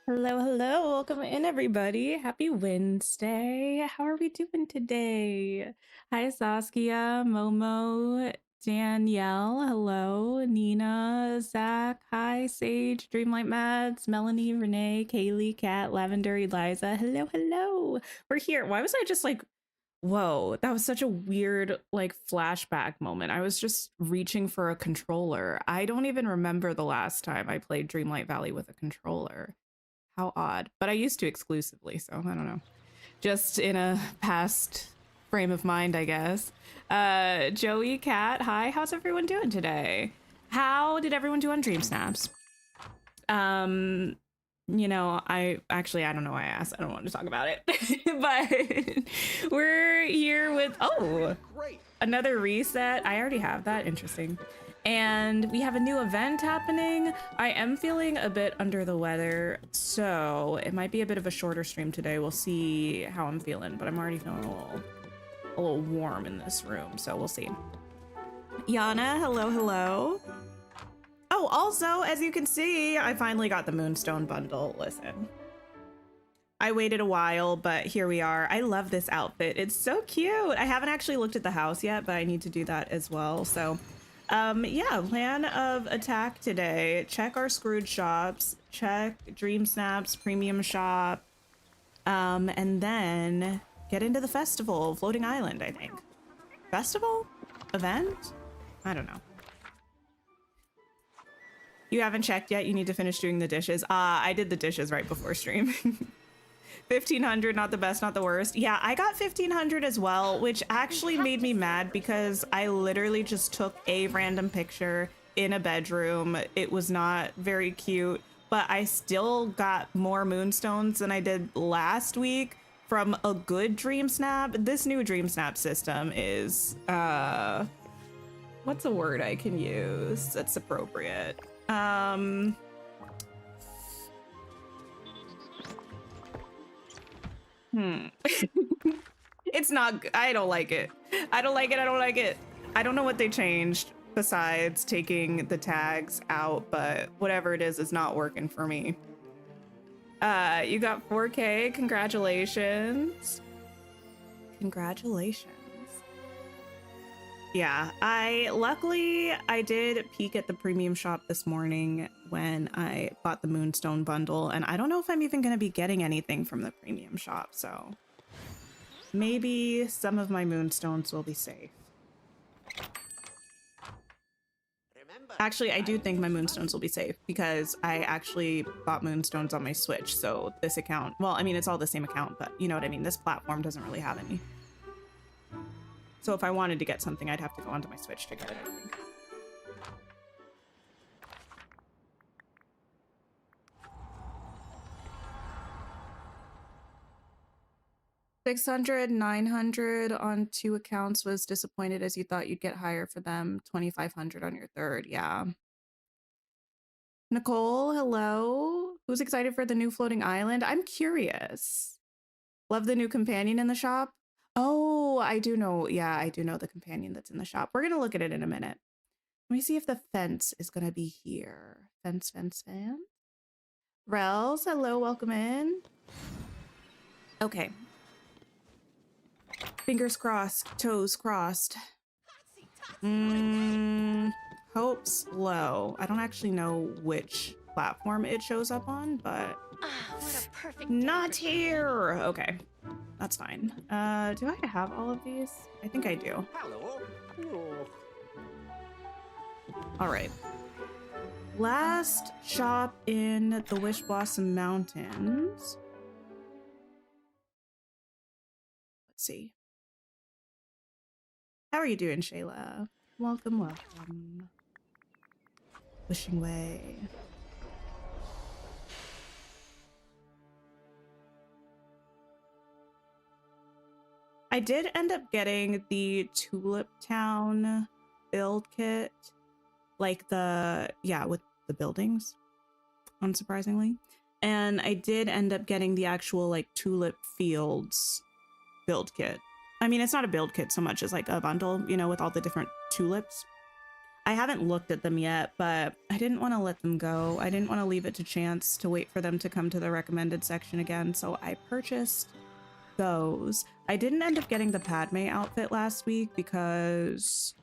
Hello, hello. Welcome in, everybody. Happy Wednesday. How are we doing today? Hi, Saskia, Momo, Danielle. Hello, Nina, Zach. Hi, Sage, Dreamlight Mads, Melanie, Renee, Kaylee, Kat, Lavender, Eliza. Hello, hello. We're here. Why was I just like, whoa, that was such a weird, like, flashback moment. I was just reaching for a controller. I don't even remember the last time I played Dreamlight Valley with a controller. How odd. But I used to exclusively, so I don't know. Just in a past frame of mind, I guess. Joey, Kat, hi. How's everyone doing today? How did everyone do on Dream Snaps? I don't know why I asked. I don't want to talk about it. But we're here with another reset. I already have that. Interesting. And we have a new event happening. I am feeling a bit under the weather, so it might be a bit of a shorter stream today. We'll see how I'm feeling, but I'm already feeling a little warm in this room, so we'll see. Yana, hello, hello. Oh, also, as you can see, I finally got the Moonstone bundle. Listen, I waited a while, but here we are. I love this outfit. It's so cute. I haven't actually looked at the house yet, but I need to do that as well. So yeah, plan of attack today. Check our Scrooge shops, check Dream Snaps premium shop, and then get into the festival, Floating Island, I think. Festival? Event? I don't know. You haven't checked yet? You need to finish doing the dishes. I did the dishes right before stream. 1500, not the best, not the worst. Yeah, I got 1500 as well, which actually made me mad because I literally just took a random picture in a bedroom. It was not very cute, but I still got more moonstones than I did last week from a good Dream Snap. This new Dream Snap system is, what's a word I can use that's appropriate? It's not, I don't like it. I don't like it. I don't like it. I don't know what they changed besides taking the tags out, but whatever it is not working for me. You got 4K. Congratulations. Congratulations. Yeah, luckily I did peek at the premium shop this morning when I bought the Moonstone bundle, and I don't know if I'm even going to be getting anything from the premium shop, so maybe some of my moonstones will be safe. Actually, I do think my moonstones will be safe because I actually bought moonstones on my Switch, so this account, well, I mean, it's all the same account, but you know what I mean? This platform doesn't really have any. So if I wanted to get something, I'd have to go onto my Switch to get it, I think. $600, $900 on 2 accounts. Was disappointed as you thought you'd get higher for them. $2,500 on your third. Yeah. Nicole, hello. Who's excited for the new floating island? I'm curious. Love the new companion in the shop. Oh, I do know. Yeah, I do know the companion that's in the shop. We're going to look at it in a minute. Let me see if the fence is going to be here. Fence. Rels, hello. Welcome in. Okay. Fingers crossed. Toes crossed. Hopes low. I don't actually know which platform it shows up on, but what a perfect not here. Okay. That's fine. Do I have all of these? I think I do. Hello. All right. Last shop in the Wish Blossom Mountains. Let's see. How are you doing, Shayla? Welcome, welcome. Wishing way. I did end up getting the Tulip Town build kit, like with the buildings, unsurprisingly. And I did end up getting the actual like Tulip Fields build kit. I mean, it's not a build kit so much as like a bundle, you know, with all the different tulips. I haven't looked at them yet, but I didn't want to let them go. I didn't want to leave it to chance to wait for them to come to the recommended section again, so I purchased those. I didn't end up getting the Padme outfit last week because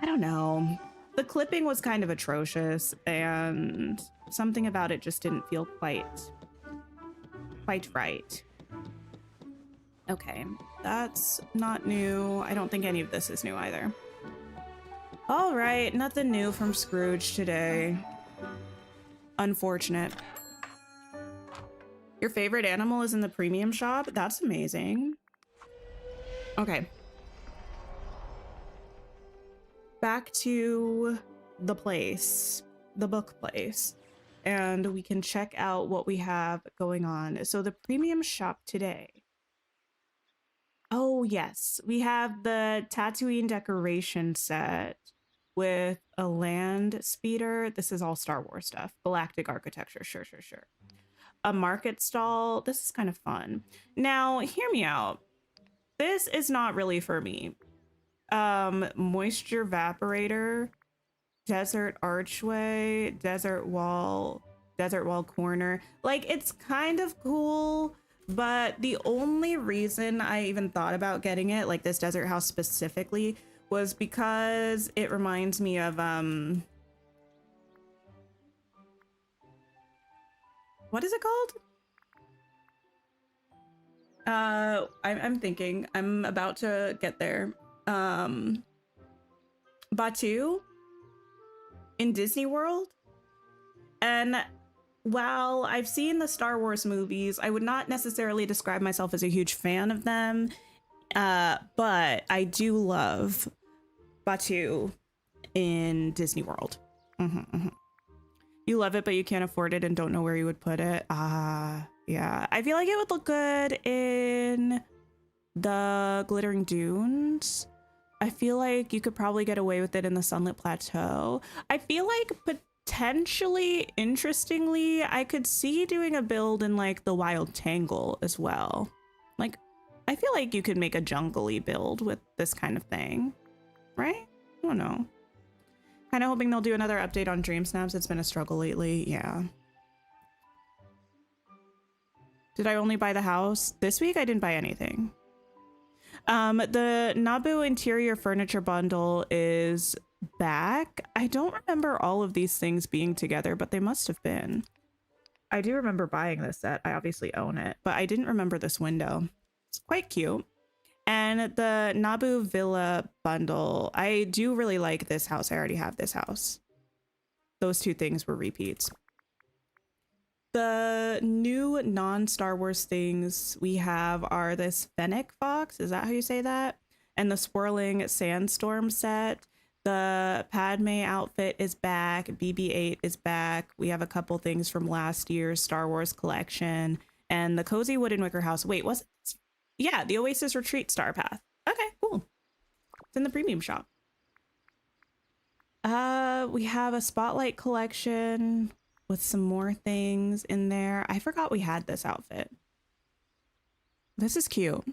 I don't know. The clipping was kind of atrocious and something about it just didn't feel quite right. Okay, that's not new. I don't think any of this is new either. All right, nothing new from Scrooge today. Unfortunate. Your favorite animal is in the premium shop? That's amazing. Okay. Back to the place, the book place, and we can check out what we have going on. So the premium shop today. Oh yes, we have the Tatooine decoration set with a land speeder. This is all Star Wars stuff. Galactic architecture, sure. A market stall. This is kind of fun. Now, hear me out. This is not really for me. Moisture evaporator, desert archway, desert wall corner. Like, it's kind of cool, but the only reason I even thought about getting it, like this desert house specifically, was because it reminds me of what is it called? I'm thinking. I'm about to get there. Batu in Disney World. And while I've seen the Star Wars movies, I would not necessarily describe myself as a huge fan of them. But I do love Batu in Disney World. You love it, but you can't afford it and don't know where you would put it. Yeah. I feel like it would look good in the Glittering Dunes. I feel like you could probably get away with it in the Sunlit Plateau. I feel like potentially, interestingly, I could see doing a build in like the Wild Tangle as well. Like, I feel like you could make a jungly build with this kind of thing, right? I don't know. Kind of hoping they'll do another update on Dream Snaps. It's been a struggle lately. Yeah. Did I only buy the house? This week I didn't buy anything. The Naboo interior furniture bundle is back. I don't remember all of these things being together, but they must have been. I do remember buying this set. I obviously own it, but I didn't remember this window. It's quite cute. And the Naboo Villa bundle, I do really like this house. I already have this house. Those two things were repeats. The new non-Star Wars things we have are this Fennec Fox, is that how you say that? And the Swirling Sandstorm set. The Padme outfit is back. BB-8 is back. We have a couple things from last year's Star Wars collection. And the Cozy Wooden Wicker House. Wait, was it? Yeah, the Oasis Retreat Star Path. Okay, cool. It's in the premium shop. We have a Spotlight collection with some more things in there. I forgot we had this outfit. This is cute.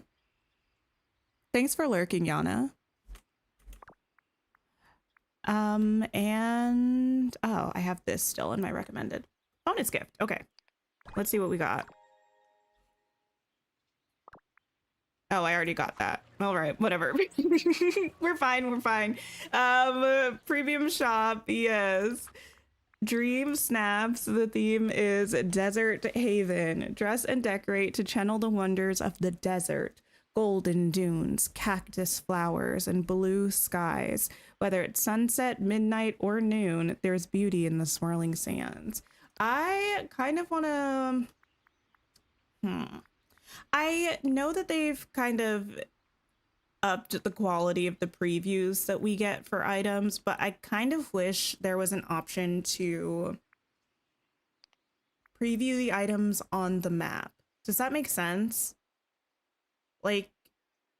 Thanks for lurking, Yana. And oh, I have this still in my recommended. Bonus gift. Okay. Let's see what we got. Oh, I already got that. All right, whatever. We're fine. Premium shop, yes. Dream Snaps, the theme is Desert Haven. Dress and decorate to channel the wonders of the desert. Golden dunes, cactus flowers, and blue skies. Whether it's sunset, midnight, or noon, there's beauty in the swirling sands. I kind of want to... I know that they've kind of upped the quality of the previews that we get for items, but I kind of wish there was an option to preview the items on the map. Does that make sense? Like,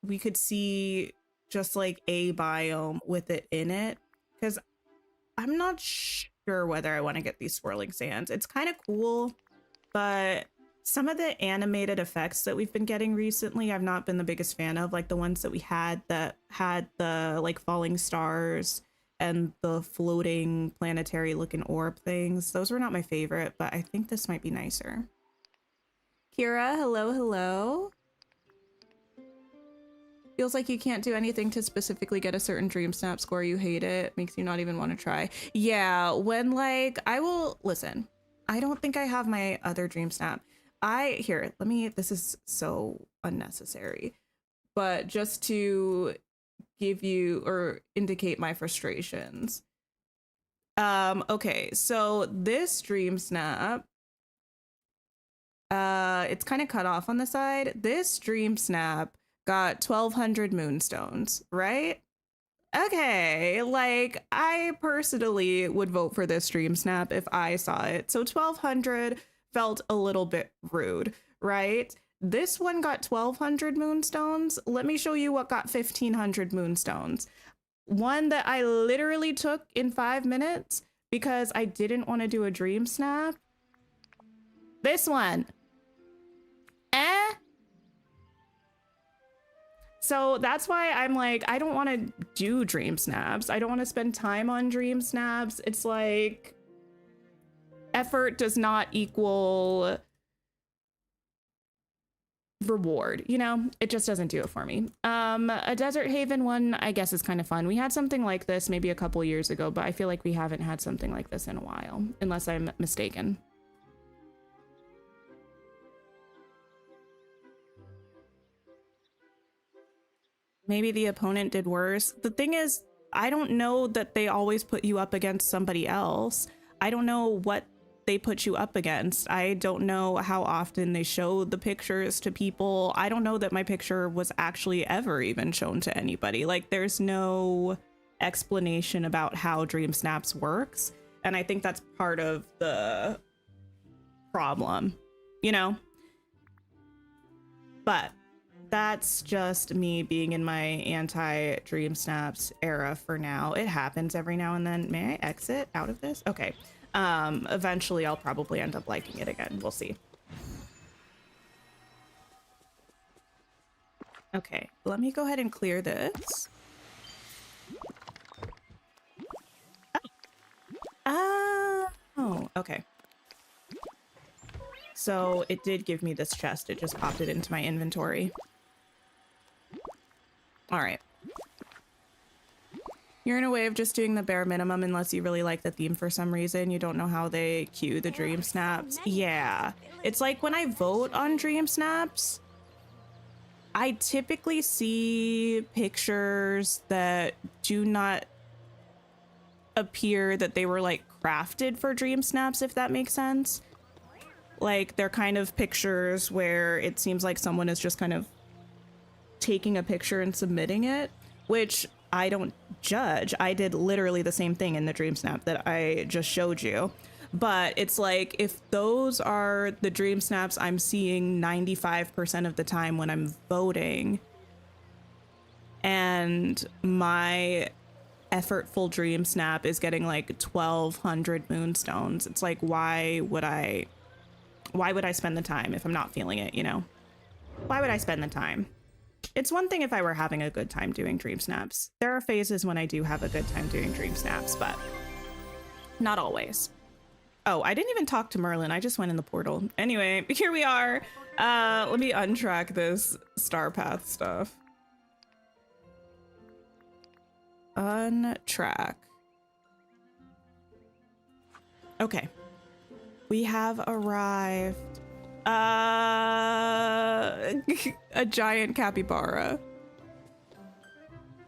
we could see just like a biome with it in it, because I'm not sure whether I want to get these swirling sands. It's kind of cool, but some of the animated effects that we've been getting recently, I've not been the biggest fan of, like the ones that we had that had the like falling stars and the floating planetary looking orb things. Those were not my favorite, but I think this might be nicer. Kira, hello, hello. Feels like you can't do anything to specifically get a certain dream snap score. You hate it. Makes you not even want to try. Yeah, when like, I will, listen, I don't think I have my other dream snap. Here, let me, this is so unnecessary, but just to give you or indicate my frustrations. Okay, so this dream snap, it's kind of cut off on the side. This dream snap got 1,200 moonstones, right? Okay, like I personally would vote for this dream snap if I saw it. So 1,200 felt a little bit rude, right? This one got 1,200 moonstones. Let me show you what got 1,500 moonstones. One that I literally took in 5 minutes because I didn't want to do a dream snap. This one. So that's why I'm like, I don't want to do dream snaps. I don't want to spend time on dream snaps. It's like effort does not equal reward, you know? It just doesn't do it for me. A Desert Haven one, I guess, is kind of fun. We had something like this maybe a couple years ago, but I feel like we haven't had something like this in a while, unless I'm mistaken. Maybe the opponent did worse. The thing is, I don't know that they always put you up against somebody else. I don't know what they put you up against. I don't know how often they show the pictures to people. I don't know that my picture was actually ever even shown to anybody. Like, there's no explanation about how Dream Snaps works. And I think that's part of the problem, you know? But that's just me being in my anti-Dream Snaps era for now. It happens every now and then. May I exit out of this? Okay. Eventually I'll probably end up liking it again. We'll see. Okay, let me go ahead and clear this. Oh, okay. So it did give me this chest. It just popped it into my inventory. All right. You're in a way of just doing the bare minimum unless you really like the theme for some reason. You don't know how they cue the dream snaps. Yeah. It's like when I vote on dream snaps, I typically see pictures that do not appear that they were like crafted for dream snaps, if that makes sense. Like they're kind of pictures where it seems like someone is just kind of taking a picture and submitting it, which I don't judge. I did literally the same thing in the dream snap that I just showed you. But it's like, if those are the dream snaps I'm seeing 95% of the time when I'm voting, and my effortful dream snap is getting like 1,200 moonstones, it's like, why would I spend the time if I'm not feeling it, you know? Why would I spend the time? It's one thing if I were having a good time doing dream snaps. There are phases when I do have a good time doing dream snaps, but not always. Oh, I didn't even talk to Merlin. I just went in the portal. Anyway, here we are. Let me untrack this star path stuff. Untrack. Okay. We have arrived. A giant capybara.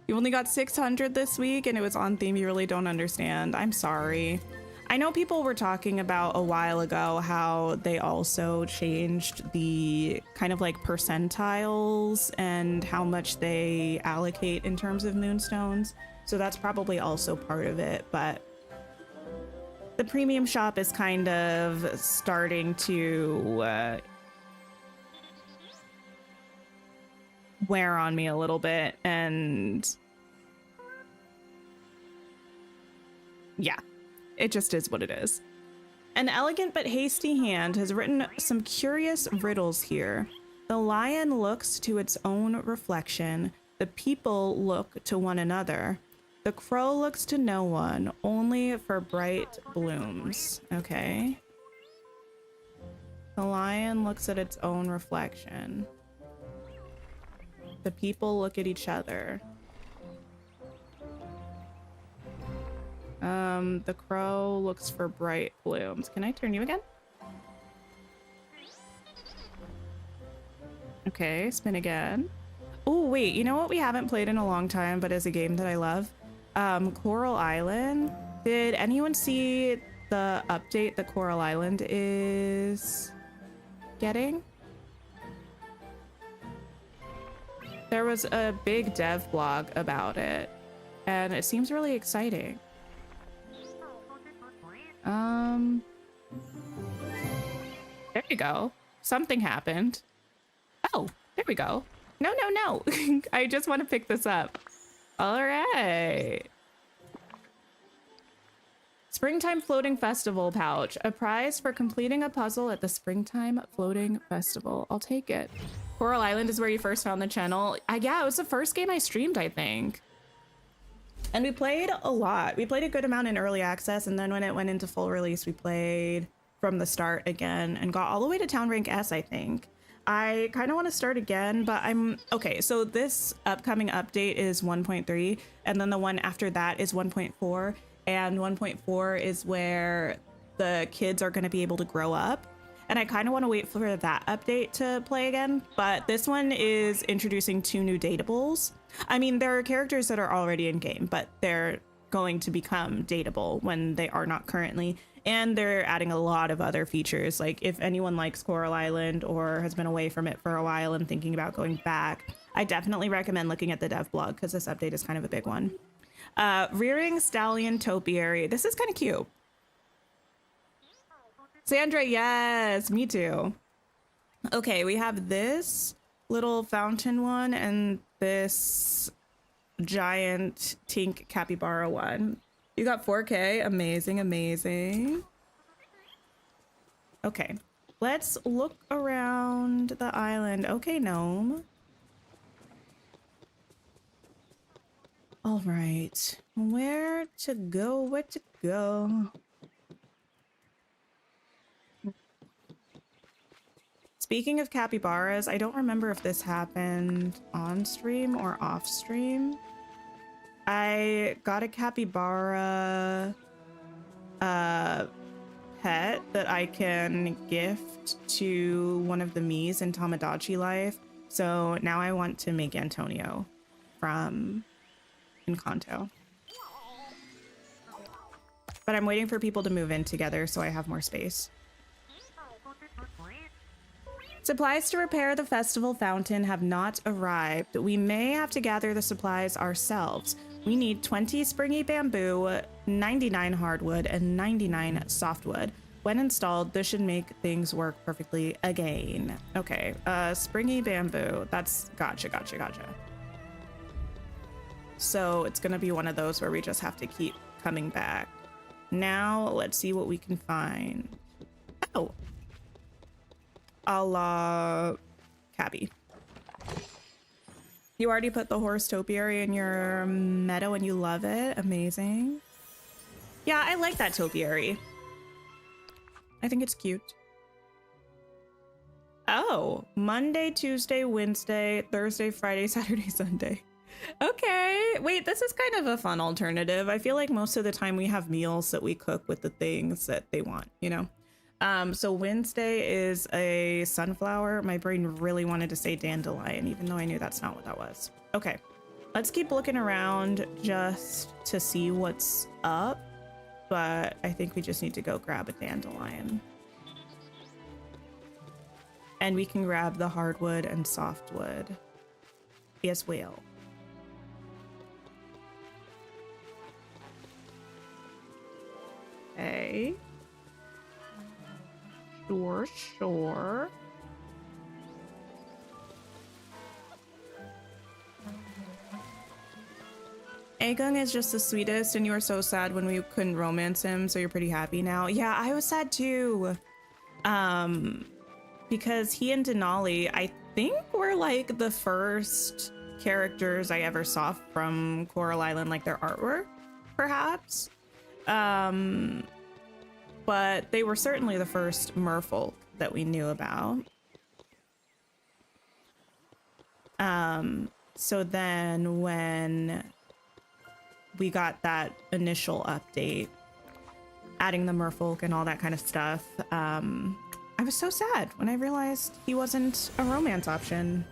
You only got 600 this week and it was on theme. You really don't understand. I'm sorry. I know people were talking about a while ago how they also changed the kind of like percentiles and how much they allocate in terms of moonstones. So that's probably also part of it, but the premium shop is kind of starting to wear on me a little bit, and yeah, it just is what it is. An elegant but hasty hand has written some curious riddles here. The lion looks to its own reflection. The people look to one another. The crow looks to no one, only for bright blooms. Okay. The lion looks at its own reflection. The people look at each other. The crow looks for bright blooms. Can I turn you again? Okay, spin again. Oh, wait, you know what we haven't played in a long time, but is a game that I love? Coral Island. Did anyone see the update that Coral Island is getting? There was a big dev blog about it, and it seems really exciting. There you go. Something happened. Oh, there we go. No, no, no. I just want to pick this up. All right. Springtime Floating Festival pouch. A prize for completing a puzzle at the Springtime Floating Festival. I'll take it. Coral Island is where you first found the channel. Yeah, it was the first game I streamed, I think. And we played a lot. We played a good amount in early access, and then when it went into full release, we played from the start again and got all the way to town rank S, I think. I kind of want to start again, but okay. So this upcoming update is 1.3, and then the one after that is 1.4, and 1.4 is where the kids are going to be able to grow up. And I kind of want to wait for that update to play again, but this one is introducing 2 new dateables. I mean, there are characters that are already in game, but they're going to become dateable when they are not currently. And they're adding a lot of other features. Like if anyone likes Coral Island or has been away from it for a while and thinking about going back, I definitely recommend looking at the dev blog because this update is kind of a big one. Rearing Stallion Topiary. This is kind of cute. Sandra, yes, me too. Okay, we have this little fountain one and this giant tink capybara one. You got 4K, amazing, amazing. Okay, let's look around the island. Okay, gnome. All right, where to go, where to go? Speaking of capybaras, I don't remember if this happened on stream or off stream. I got a capybara pet that I can gift to one of the Miis in Tamagotchi life. So now I want to make Antonio from Encanto. But I'm waiting for people to move in together so I have more space. Supplies to repair the festival fountain have not arrived. We may have to gather the supplies ourselves. We need 20 springy bamboo, 99 hardwood, and 99 softwood. When installed, this should make things work perfectly again. Okay, springy bamboo. That's gotcha. So it's gonna be one of those where we just have to keep coming back. Now let's see what we can find. Oh. A la Cabby. You already put the horse topiary in your meadow and you love it. Amazing. Yeah, I like that topiary. I think it's cute. Oh, Monday, Tuesday, Wednesday, Thursday, Friday, Saturday, Sunday. Okay, wait, this is kind of a fun alternative. I feel like most of the time we have meals that we cook with the things that they want, you know? So Wednesday is a sunflower. My brain really wanted to say dandelion, even though I knew that's not what that was. Okay, let's keep looking around just to see what's up. But I think we just need to go grab a dandelion. And we can grab the hardwood and softwood as well. Okay. Sure. Aegung is just the sweetest, and you were so sad when we couldn't romance him, so you're pretty happy now. Yeah, I was sad too. Because he and Denali, I think, were like the first characters I ever saw from Coral Island, like their artwork, perhaps. But they were certainly the first merfolk that we knew about. So then when we got that initial update, adding the merfolk and all that kind of stuff, I was so sad when I realized he wasn't a romance option.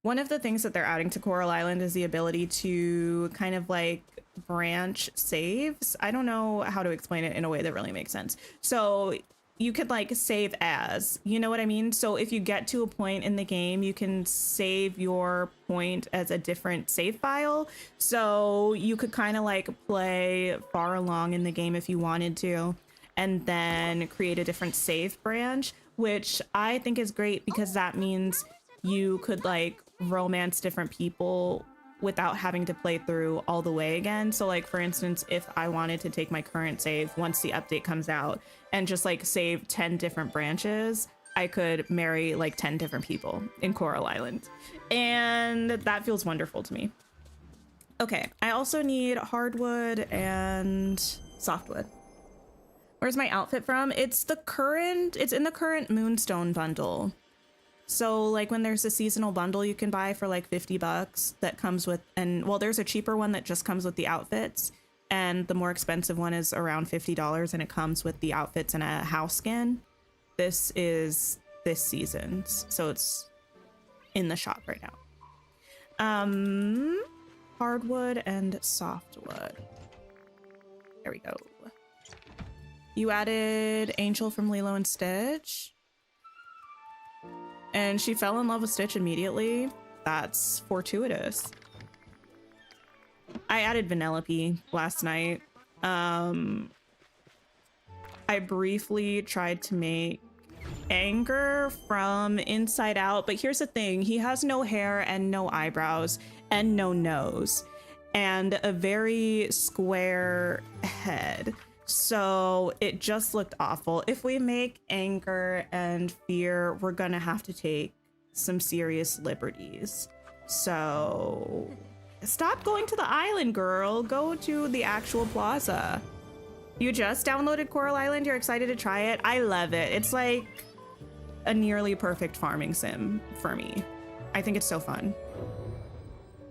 One of the things that they're adding to Coral Island is the ability to kind of like branch saves. I don't know how to explain it in a way that really makes sense. So you could like save as, you know what I mean? So if you get to a point in the game, you can save your point as a different save file. So you could kind of like play far along in the game if you wanted to, and then create a different save branch, which I think is great because that means you could like romance different people without having to play through all the way again. So like, for instance, if I wanted to take my current save once the update comes out and just like save 10 different branches, I could marry like 10 different people in Coral Island. And that feels wonderful to me. Okay, I also need hardwood and softwood. Where's my outfit from? It's in the current Moonstone bundle. So like when there's a seasonal bundle you can buy for like $50 that comes with, and well, there's a cheaper one that just comes with the outfits, and the more expensive one is around $50 and it comes with the outfits and a house skin. This is this season's, so it's in the shop right now. Hardwood and softwood. There we go. You added Angel from Lilo and Stitch. And she fell in love with Stitch immediately. That's fortuitous. I added Vanellope last night. I briefly tried to make Anger from Inside Out, but here's the thing. He has no hair and no eyebrows and no nose and a very square head. So it just looked awful. If we make Anger and Fear, we're gonna have to take some serious liberties. So stop going to the island, girl. Go to the actual plaza. You just downloaded Coral Island. You're excited to try it. I love it. It's like a nearly perfect farming sim for me. I think it's so fun.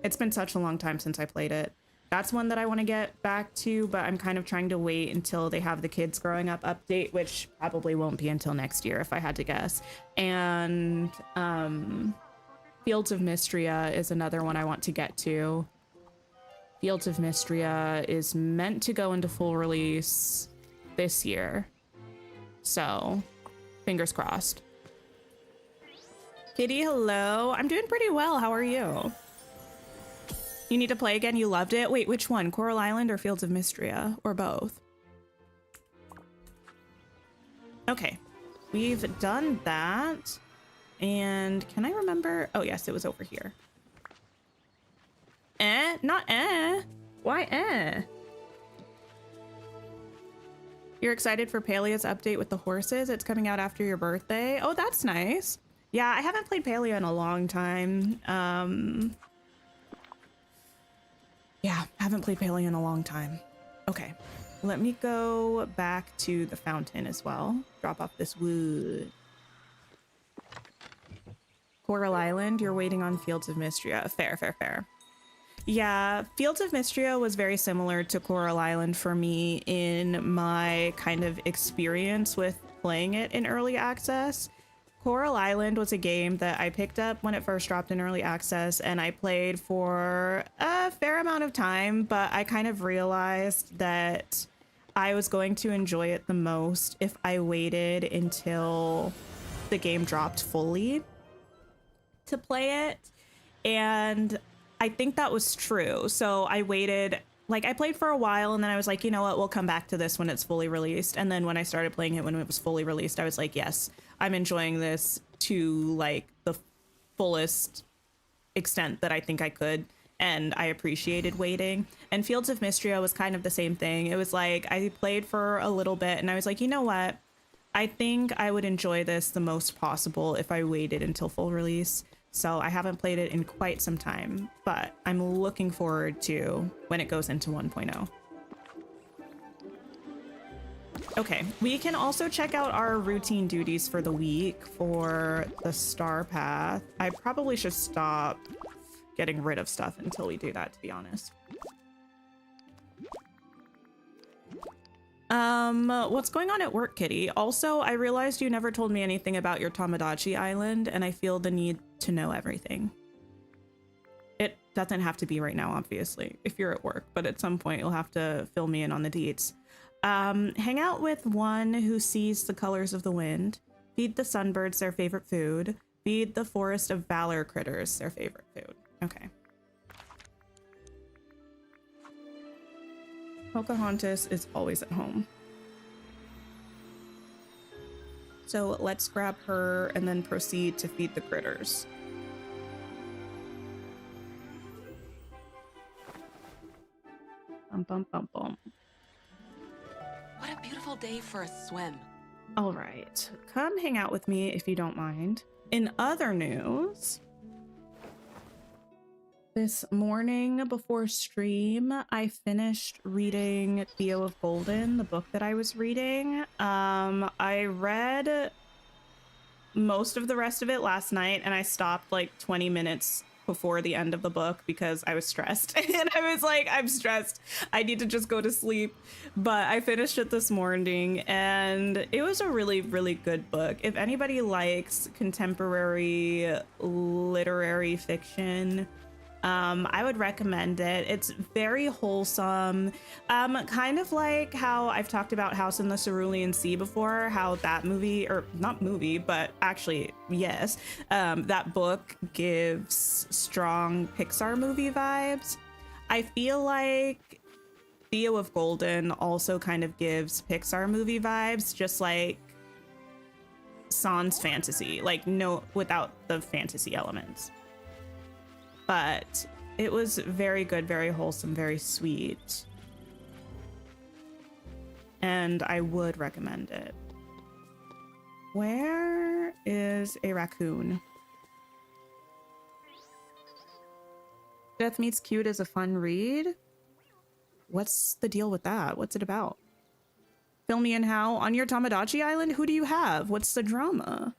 It's been such a long time since I played it. That's one that I want to get back to, but I'm kind of trying to wait until they have the kids growing up update, which probably won't be until next year if I had to guess. And Fields of Mystria is another one I want to get to. Fields of Mystria is meant to go into full release this year. So, fingers crossed. Kitty, hello. I'm doing pretty well. How are you? You need to play again? You loved it? Wait, which one? Coral Island or Fields of Mystria? Or both? Okay. We've done that. And can I remember? Oh, yes, it was over here. Not Why You're excited for Palea's update with the horses? It's coming out after your birthday. Oh, that's nice. Yeah, I haven't played Palea in a long time. Yeah, haven't played Palea in a long time. Okay, let me go back to the fountain as well. Drop off this wood. Coral Island, you're waiting on Fields of Mystria. Fair. Yeah, Fields of Mystria was very similar to Coral Island for me in my kind of experience with playing it in early access. Coral Island was a game that I picked up when it first dropped in early access, and I played for a fair amount of time, but I kind of realized that I was going to enjoy it the most if I waited until the game dropped fully to play it. And I think that was true. So I waited, like I played for a while, and then I was like, you know what, we'll come back to this when it's fully released. And then when I started playing it when it was fully released, I was like, yes, I'm enjoying this to like the fullest extent that I think I could. And I appreciated waiting. And Fields of Mystria was kind of the same thing. It was like I played for a little bit and I was like, you know what? I think I would enjoy this the most possible if I waited until full release. So I haven't played it in quite some time, but I'm looking forward to when it goes into 1.0. Okay, we can also check out our routine duties for the week for the star path. I probably should stop getting rid of stuff until we do that, to be honest. What's going on at work, Kitty? Also, I realized you never told me anything about your Tomodachi Island, and I feel the need to know everything. It doesn't have to be right now, obviously, if you're at work, but at some point you'll have to fill me in on the deets. Hang out with one who sees the colors of the wind. Feed the sunbirds their favorite food. Feed the forest of valor critters their favorite food. Okay. Pocahontas is always at home. So let's grab her and then proceed to feed the critters. Bum, bum, bum, bum. What a beautiful day for a swim. All right, come hang out with me if you don't mind. In other news, this morning before stream, I finished reading Theo of Golden, the book that I was reading. I read most of the rest of it last night, and I stopped like 20 minutes before the end of the book because I was stressed. And I was like, I'm stressed. I need to just go to sleep. But I finished it this morning, and it was a really, really good book. If anybody likes contemporary literary fiction, I would recommend it. It's very wholesome, kind of like how I've talked about House in the Cerulean Sea before, how that movie, or not movie, but actually, yes, that book gives strong Pixar movie vibes. I feel like Theo of Golden also kind of gives Pixar movie vibes, just like sans fantasy, like no, without the fantasy elements. But it was very good, very wholesome, very sweet. And I would recommend it. Where is a raccoon? Death Meets Cute is a fun read. What's the deal with that? What's it about? Fill me in how. On your Tomodachi Island, who do you have? What's the drama?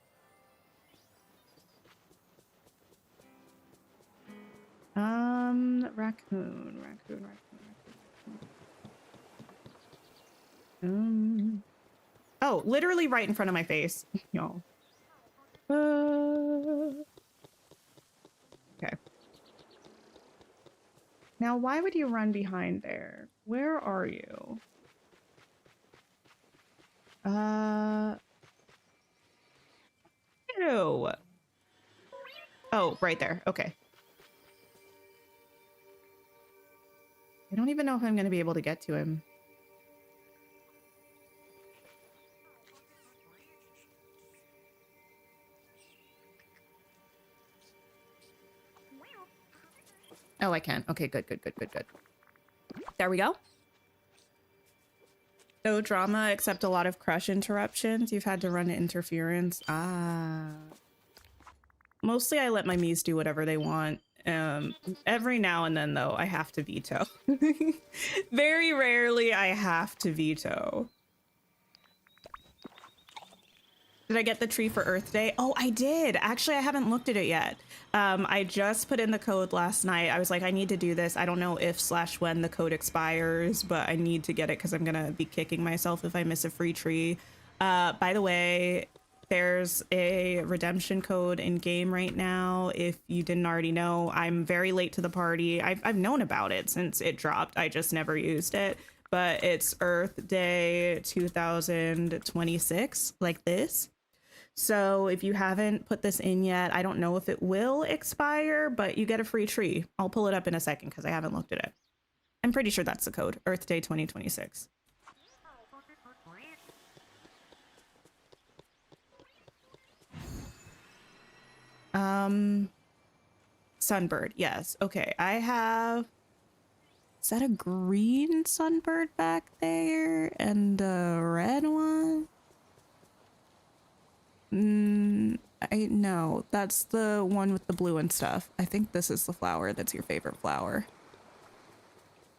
Raccoon. Oh, literally right in front of my face, y'all. Okay. Now, why would you run behind there? Where are you? Ew. Oh, right there. Okay. I don't even know if I'm going to be able to get to him. Oh, I can. Okay, good. There we go. No drama, except a lot of crush interruptions. You've had to run interference. Ah. Mostly I let my Mies do whatever they want. Every now and then, though, I have to veto. Very rarely I have to veto. Did I get the tree for Earth Day? Oh, I did. Actually, I haven't looked at it yet. I just put in the code last night. I was like, I need to do this. I don't know if/when the code expires, but I need to get it because I'm going to be kicking myself if I miss a free tree. By the way, there's a redemption code in game right now. If you didn't already know, I'm very late to the party. I've known about it since it dropped. I just never used it. But it's Earth Day 2026, like this. So if you haven't put this in yet, I don't know if it will expire, but you get a free tree. I'll pull it up in a second because I haven't looked at it. I'm pretty sure that's the code, Earth Day 2026. Sunbird, yes. Okay, I have... Is that a green sunbird back there? And a red one? No, that's the one with the blue and stuff. I think this is the flower that's your favorite flower.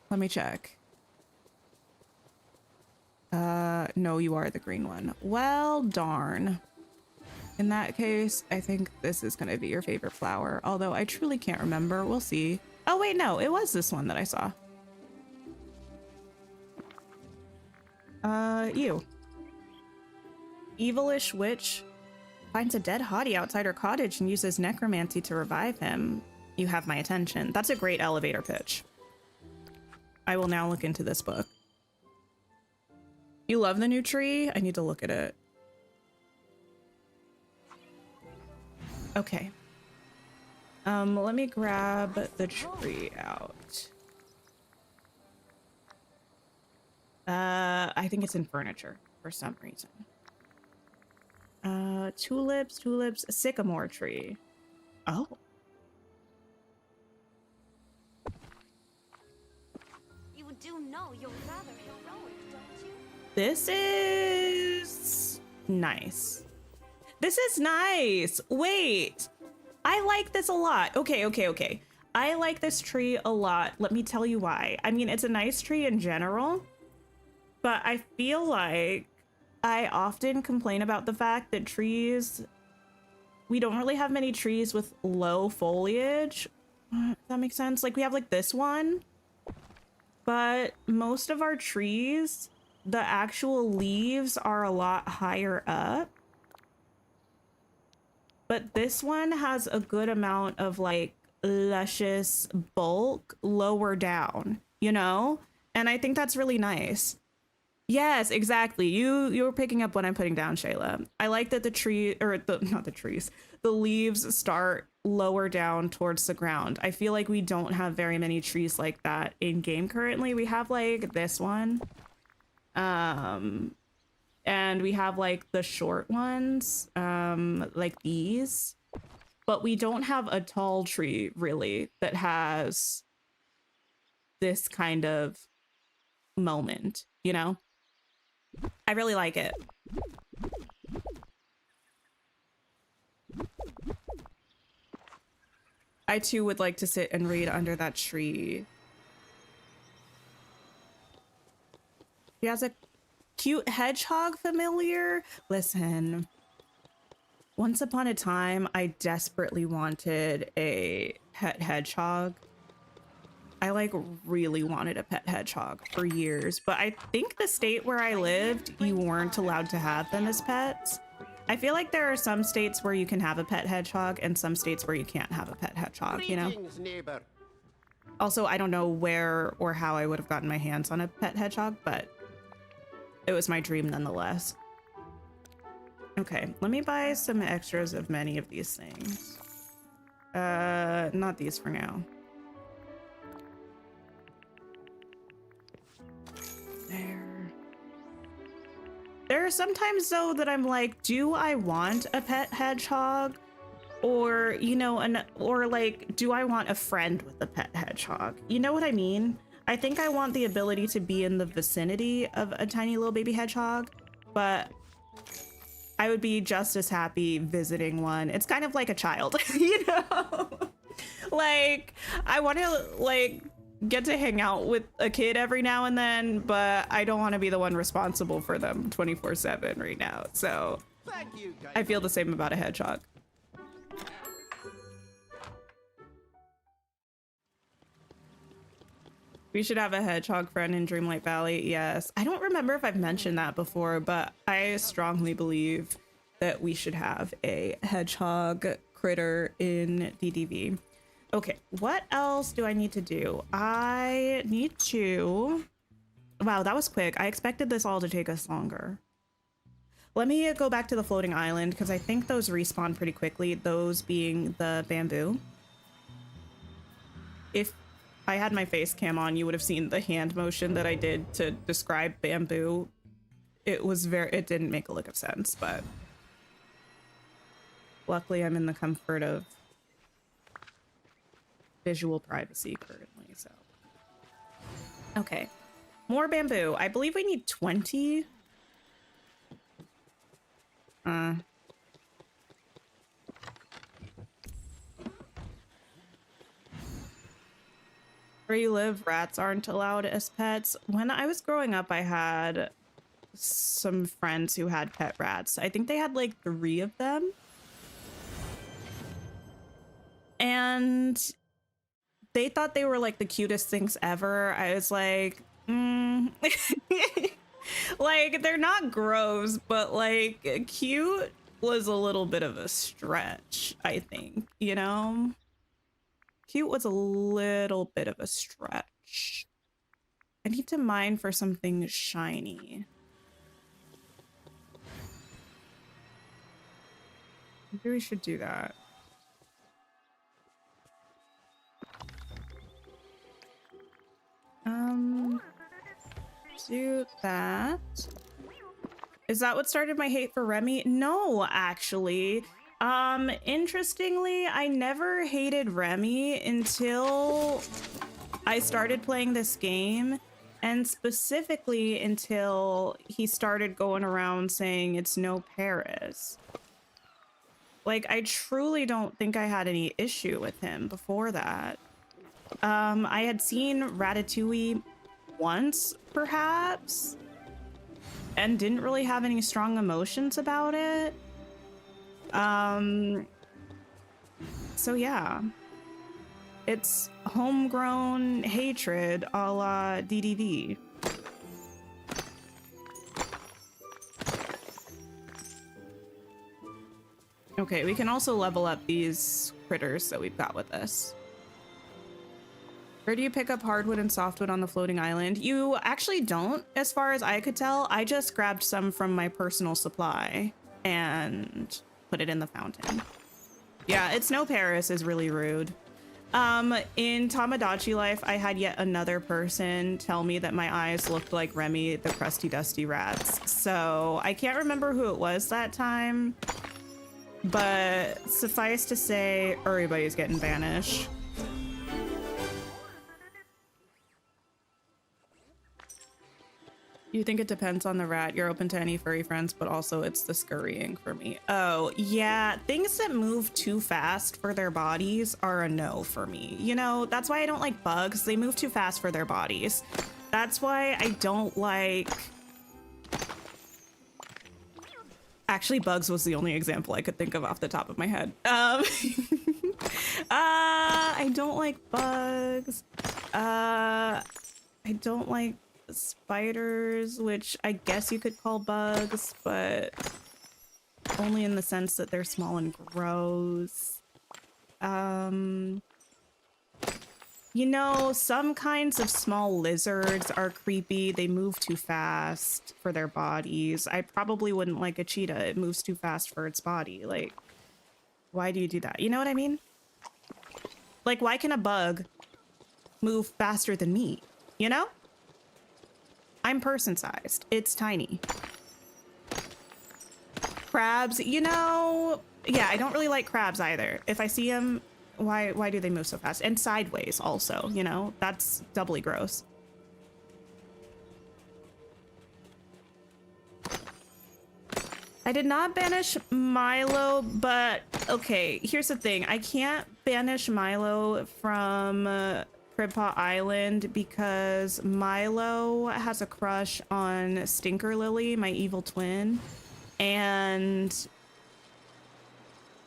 Let me check. No, you are the green one. Well, darn. In that case, I think this is going to be your favorite flower, although I truly can't remember. We'll see. Oh, wait, no, it was this one that I saw. You. Evilish witch finds a dead hottie outside her cottage and uses necromancy to revive him. You have my attention. That's a great elevator pitch. I will now look into this book. You love the new tree? I need to look at it. Okay. Let me grab the tree out. I think it's in furniture for some reason. Tulips, sycamore tree. Oh. You do know you're rather heroic, don't you? This is nice. This is nice. Wait, I like this a lot. Okay. I like this tree a lot. Let me tell you why. I mean, it's a nice tree in general, but I feel like I often complain about the fact that we don't really have many trees with low foliage. Does that make sense? Like we have like this one, but most of our trees, the actual leaves are a lot higher up. But this one has a good amount of like luscious bulk lower down, you know? And I think that's really nice. Yes, exactly. You were picking up what I'm putting down, Shayla. I like that the leaves start lower down towards the ground. I feel like we don't have very many trees like that in game currently. We have like this one. And we have like the short ones, like these. But we don't have a tall tree really that has this kind of moment, you know? I really like it. I too would like to sit and read under that tree. He has a cute hedgehog familiar. Listen, once upon a time, I desperately wanted a pet hedgehog. I like really wanted a pet hedgehog for years, but I think the state where I lived, you weren't allowed to have them as pets. I feel like there are some states where you can have a pet hedgehog and some states where you can't have a pet hedgehog, you know? Also, I don't know where or how I would have gotten my hands on a pet hedgehog, but it was my dream nonetheless. Okay, let me buy some extras of many of these things. Not these for now. There are sometimes though that I'm like, do I want a pet hedgehog? Or, you know, or like, do I want a friend with a pet hedgehog? You know what I mean? I think I want the ability to be in the vicinity of a tiny little baby hedgehog, but I would be just as happy visiting one. It's kind of like a child, you know? Like, I want to like get to hang out with a kid every now and then, but I don't want to be the one responsible for them 24/7 right now. So I feel the same about a hedgehog. We should have a hedgehog friend in Dreamlight Valley. Yes. I don't remember if I've mentioned that before, but I strongly believe that we should have a hedgehog critter in DDV. Okay, what else do I need to do? I need to... Wow, that was quick. I expected this all to take us longer. Let me go back to the floating island because I think those respawn pretty quickly, those being the bamboo. If I had my face cam on, you would have seen the hand motion that I did to describe bamboo. It didn't make a lick of sense, but luckily I'm in the comfort of visual privacy currently, so. Okay, more bamboo. I believe we need 20. Where you live, rats aren't allowed as pets. When I was growing up, I had some friends who had pet rats. I think they had like 3 of them. And they thought they were like the cutest things ever. I was like, like, they're not gross, but like cute was a little bit of a stretch, I think, you know? Cute was a little bit of a stretch. I need to mine for something shiny. Maybe we should do that. Do that. Is that what started my hate for Remy? No, actually. Interestingly, I never hated Remy until I started playing this game, and specifically until he started going around saying it's no Paris. Like, I truly don't think I had any issue with him before that. I had seen Ratatouille once, perhaps, and didn't really have any strong emotions about it. So yeah, it's homegrown hatred a la DDD. Okay, we can also level up these critters that we've got with us. Where do you pick up hardwood and softwood on the floating island? You actually don't, as far as I could tell. I just grabbed some from my personal supply and put it in the fountain. Yeah, it's no Paris is really rude. In Tamagotchi life, I had yet another person tell me that my eyes looked like Remy the Crusty Dusty Rats. So I can't remember who it was that time, but suffice to say, everybody's getting banished. You think it depends on the rat. You're open to any furry friends, but also it's the scurrying for me. Oh, yeah. Things that move too fast for their bodies are a no for me. You know, that's why I don't like bugs. They move too fast for their bodies. That's why I don't like... Actually, bugs was the only example I could think of off the top of my head. I don't like bugs. I don't like spiders, which I guess you could call bugs, but only in the sense that they're small and gross. You know, some kinds of small lizards are creepy. They move too fast for their bodies. I probably wouldn't like a cheetah. It moves too fast for its body. Like, why do you do that? You know what I mean? Like, why can a bug move faster than me? You know? I'm person-sized. It's tiny. Crabs, you know, yeah, I don't really like crabs either. If I see them, why do they move so fast? And sideways also, you know, that's doubly gross. I did not banish Milo, but okay, here's the thing. I can't banish Milo from Cribpaw Island because Milo has a crush on Stinker Lily, my evil twin. And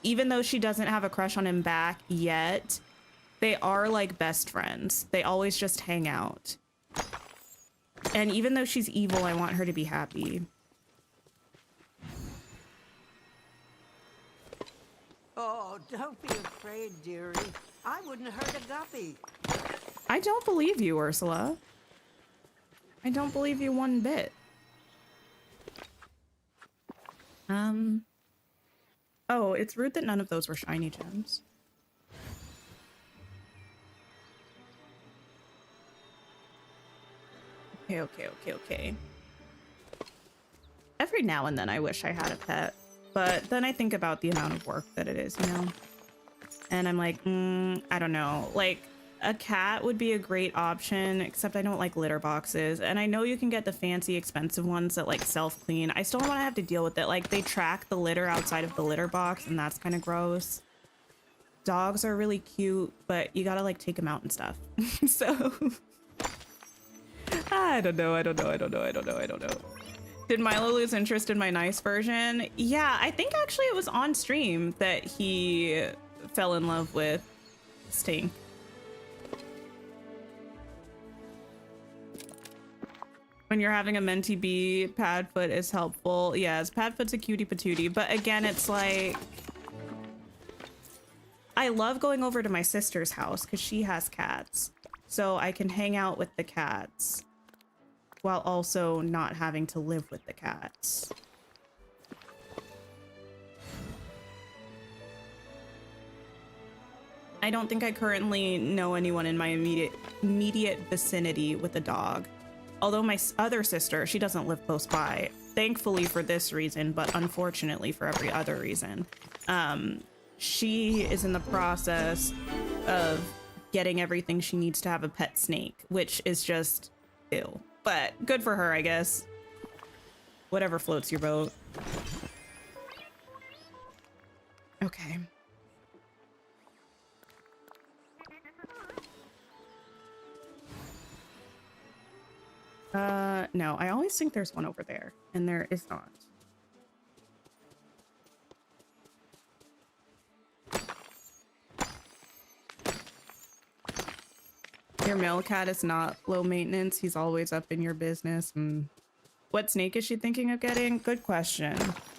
even though she doesn't have a crush on him back yet, they are like best friends. They always just hang out. And even though she's evil, I want her to be happy. Oh, don't be afraid, dearie. I wouldn't hurt a guppy. I don't believe you, Ursula. I don't believe you one bit. Oh, it's rude that none of those were shiny gems. Okay. Every now and then I wish I had a pet, but then I think about the amount of work that it is, you know? And I'm like, I don't know. Like, a cat would be a great option, except I don't like litter boxes. And I know you can get the fancy, expensive ones that like self-clean. I still don't want to have to deal with it. Like, they track the litter outside of the litter box, and that's kind of gross. dogs are really cute, but you gotta like take them out and stuff. So I don't know. Did Milo lose interest in my nice version? Yeah, I think actually it was on stream that he fell in love with Stink. When you're having a mentee bee, Padfoot is helpful. Yes, Padfoot's a cutie patootie, but again, it's like, I love going over to my sister's house because she has cats. So I can hang out with the cats while also not having to live with the cats. I don't think I currently know anyone in my immediate vicinity with a dog. Although my other sister, she doesn't live close by. Thankfully for this reason, but unfortunately for every other reason. She is in the process of getting everything she needs to have a pet snake, which is just ew. But good for her, I guess. Whatever floats your boat. Okay. No, I always think there's one over there, and there is not. Your male cat is not low maintenance. He's always up in your business. What snake is she thinking of getting? Good question.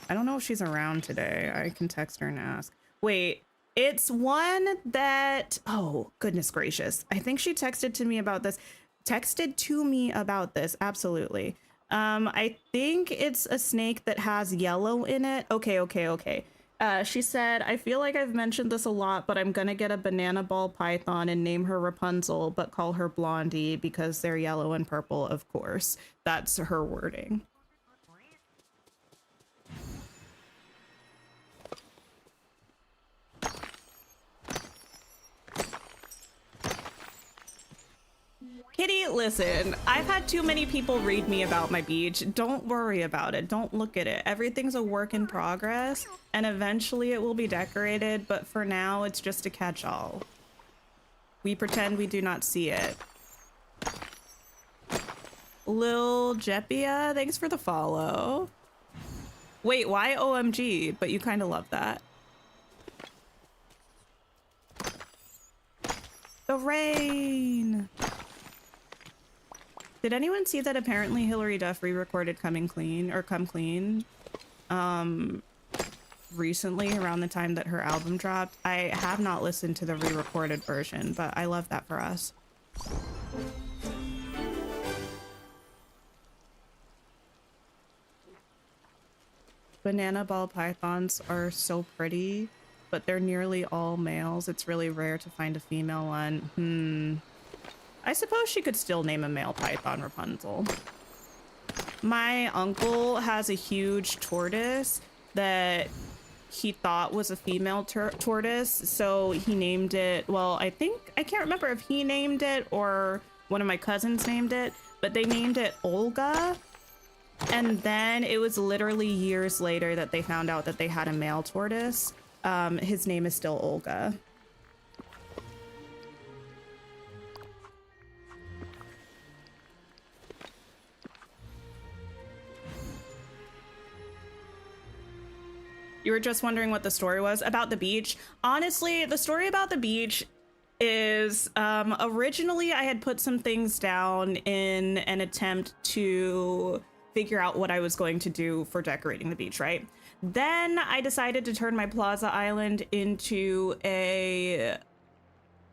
I don't know if she's around today. I can text her and ask. Wait, it's one that... Oh, goodness gracious. I think she texted to me about this. Absolutely. I think it's a snake that has yellow in it. Okay. She said, I feel like I've mentioned this a lot, but I'm gonna get a banana ball python and name her Rapunzel, but call her Blondie because they're yellow and purple, of course. That's her wording. Kitty, listen, I've had too many people read me about my beach. Don't worry about it. Don't look at it. Everything's a work in progress, and eventually it will be decorated, but for now, it's just a catch-all. We pretend we do not see it. Lil Jeppia, thanks for the follow. Wait, why OMG? But you kind of love that. The rain! Did anyone see that apparently Hillary Duff re-recorded Come Clean recently around the time that her album dropped? I have not listened to the re-recorded version, but I love that for us. Banana ball pythons are so pretty, but they're nearly all males. It's really rare to find a female one. I suppose she could still name a male python Rapunzel. My uncle has a huge tortoise that he thought was a female tortoise, so he named it, well, I can't remember if he named it or one of my cousins named it, but they named it Olga. And then it was literally years later that they found out that they had a male tortoise. His name is still Olga. You were just wondering what the story was about the beach. Honestly, the story about the beach is originally I had put some things down in an attempt to figure out what I was going to do for decorating the beach, right? Then I decided to turn my plaza island into a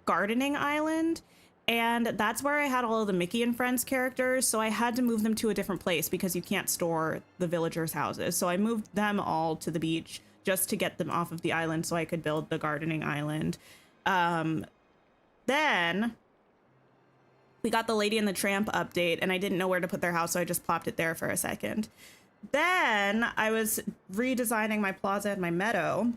gardening island. And that's where I had all of the Mickey and Friends characters. So I had to move them to a different place because you can't store the villagers' houses. So I moved them all to the beach just to get them off of the island so I could build the gardening island. Then we got the Lady and the Tramp update and I didn't know where to put their house. So I just plopped it there for a second. Then I was redesigning my plaza and my meadow.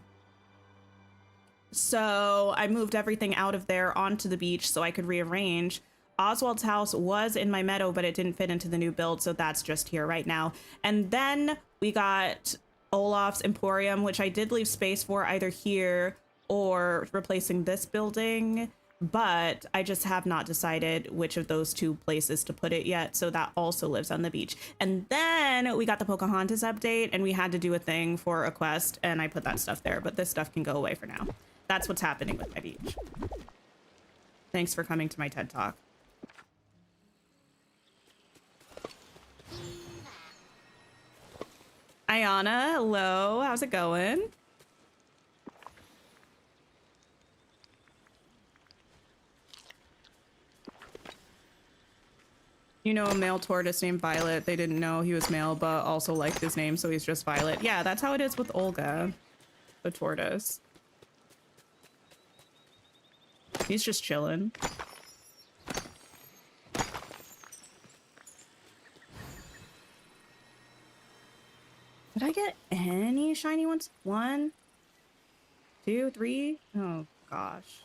So I moved everything out of there onto the beach so I could rearrange. Oswald's house was in my meadow, but it didn't fit into the new build, so that's just here right now. And then we got Olaf's Emporium, which I did leave space for either here or replacing this building, but I just have not decided which of those two places to put it yet. So that also lives on the beach. And then we got the Pocahontas update and we had to do a thing for a quest and I put that stuff there, but this stuff can go away for now. That's what's happening with my beach. Thanks for coming to my TED Talk. Ayana, hello. How's it going? You know a male tortoise named Violet. They didn't know he was male, but also liked his name, so he's just Violet. Yeah, that's how it is with Olga, the tortoise. He's just chilling. Did I get any shiny ones? 1, 2, 3? Oh gosh.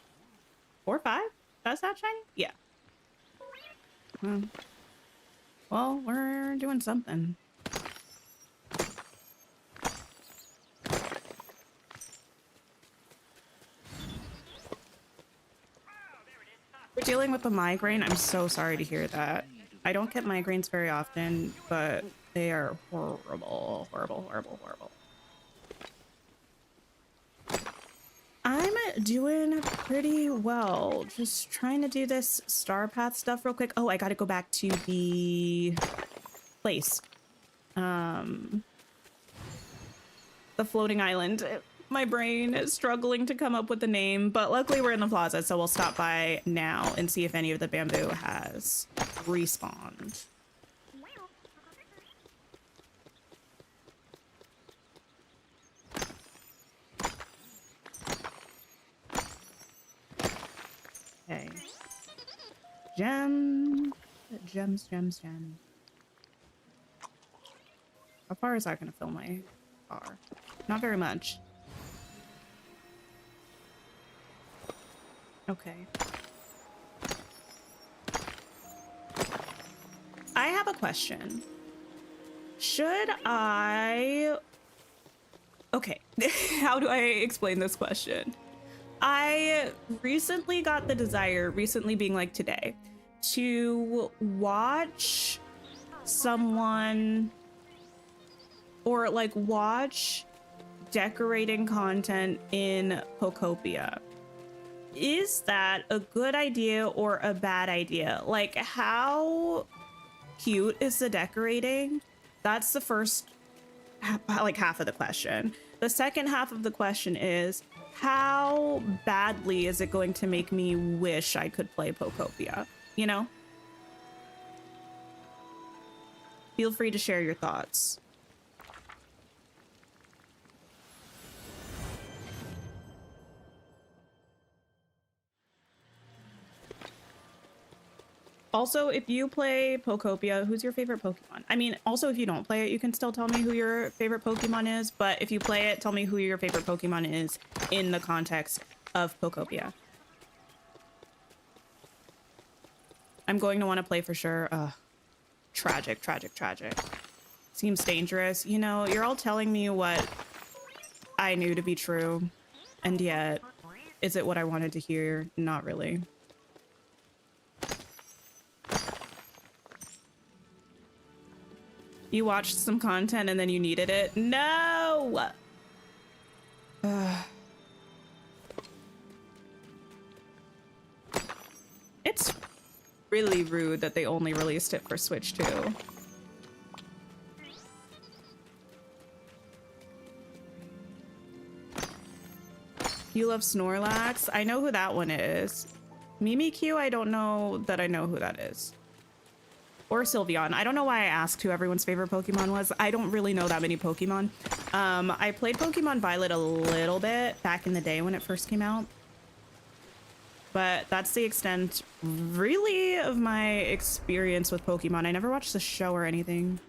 4, 5? That's that shiny? Yeah. Well, we're doing something. We're dealing with a migraine. I'm so sorry to hear that. I don't get migraines very often, but they are horrible, horrible, horrible, horrible. I'm doing pretty well. Just trying to do this star path stuff real quick. Oh, I gotta go back to the place. The floating island. My brain is struggling to come up with the name, but luckily we're in the plaza, so we'll stop by now and see if any of the bamboo has respawned. Okay. Gems. Gems. How far is that gonna fill my car? Not very much. Okay. I have a question. Should I... Okay. How do I explain this question? I recently got the desire, recently being like today, to watch someone or like watch decorating content in Pokopia. Is that a good idea or a bad idea? Like, how cute is the decorating? That's the first, like, half of the question. The second half of the question is, how badly is it going to make me wish I could play Pokopia? You know? Feel free to share your thoughts. Also, if you play Pokopia, who's your favorite Pokemon? I mean, also, if you don't play it, you can still tell me who your favorite Pokemon is. But if you play it, tell me who your favorite Pokemon is in the context of Pokopia. I'm going to want to play for sure. Tragic. Seems dangerous. You know, you're all telling me what I knew to be true. And yet, is it what I wanted to hear? Not really. You watched some content and then you needed it? No! It's really rude that they only released it for Switch 2. You love Snorlax? I know who that one is. Mimikyu, I don't know that I know who that is. Or Sylveon. I don't know why I asked who everyone's favorite Pokemon was. I don't really know that many Pokemon. I played Pokemon Violet a little bit back in the day when it first came out. But that's the extent, really, of my experience with Pokemon. I never watched the show or anything.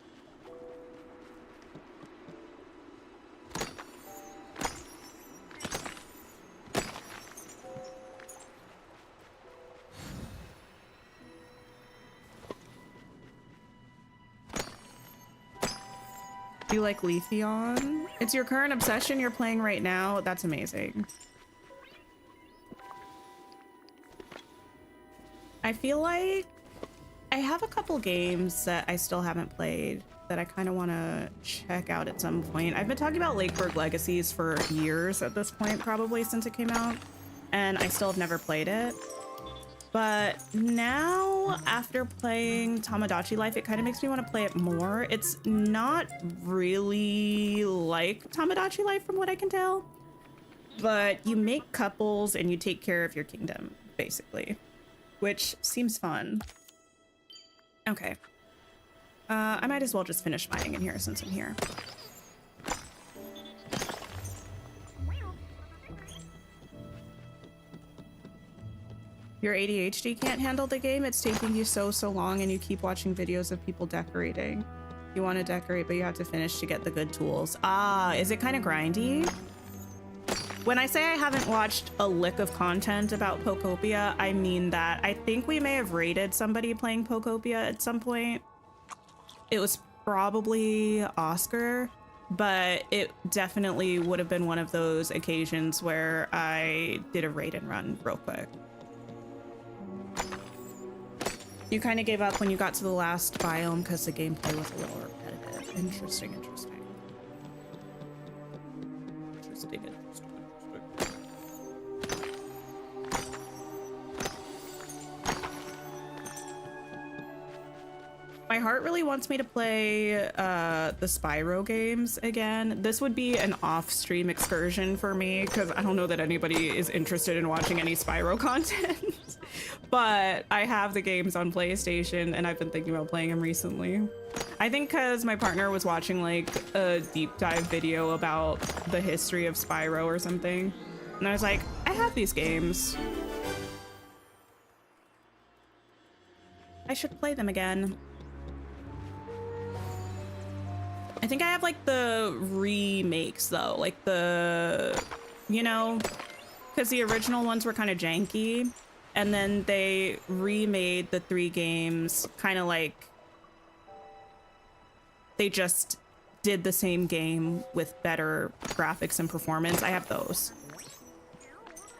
You like Leafeon? It's your current obsession you're playing right now? That's amazing. I feel like I have a couple games that I still haven't played that I kind of want to check out at some point. I've been talking about Lakeburg Legacies for years at this point, probably since it came out, and I still have never played it. But now, after playing Tamagotchi Life, it kind of makes me want to play it more. It's not really like Tamagotchi Life from what I can tell, but you make couples and you take care of your kingdom, basically, which seems fun. Okay. I might as well just finish mining in here since I'm here. Your ADHD can't handle the game. It's taking you so long and you keep watching videos of people decorating. You want to decorate, but you have to finish to get the good tools. Ah, is it kind of grindy? When I say I haven't watched a lick of content about Pokopia, I mean that. I think we may have rated somebody playing Pokopia at some point. It was probably Oscar, but it definitely would have been one of those occasions where I did a raid and run real quick. You kind of gave up when you got to the last biome because the gameplay was a little repetitive. Interesting. My heart really wants me to play the Spyro games again. This would be an off-stream excursion for me because I don't know that anybody is interested in watching any Spyro content. But I have the games on PlayStation and I've been thinking about playing them recently. I think because my partner was watching like a deep dive video about the history of Spyro or something. And I was like, I have these games. I should play them again. I think I have like the remakes though, like the, you know, because the original ones were kind of janky and then they remade the 3 games kind of like they just did the same game with better graphics and performance. I have those.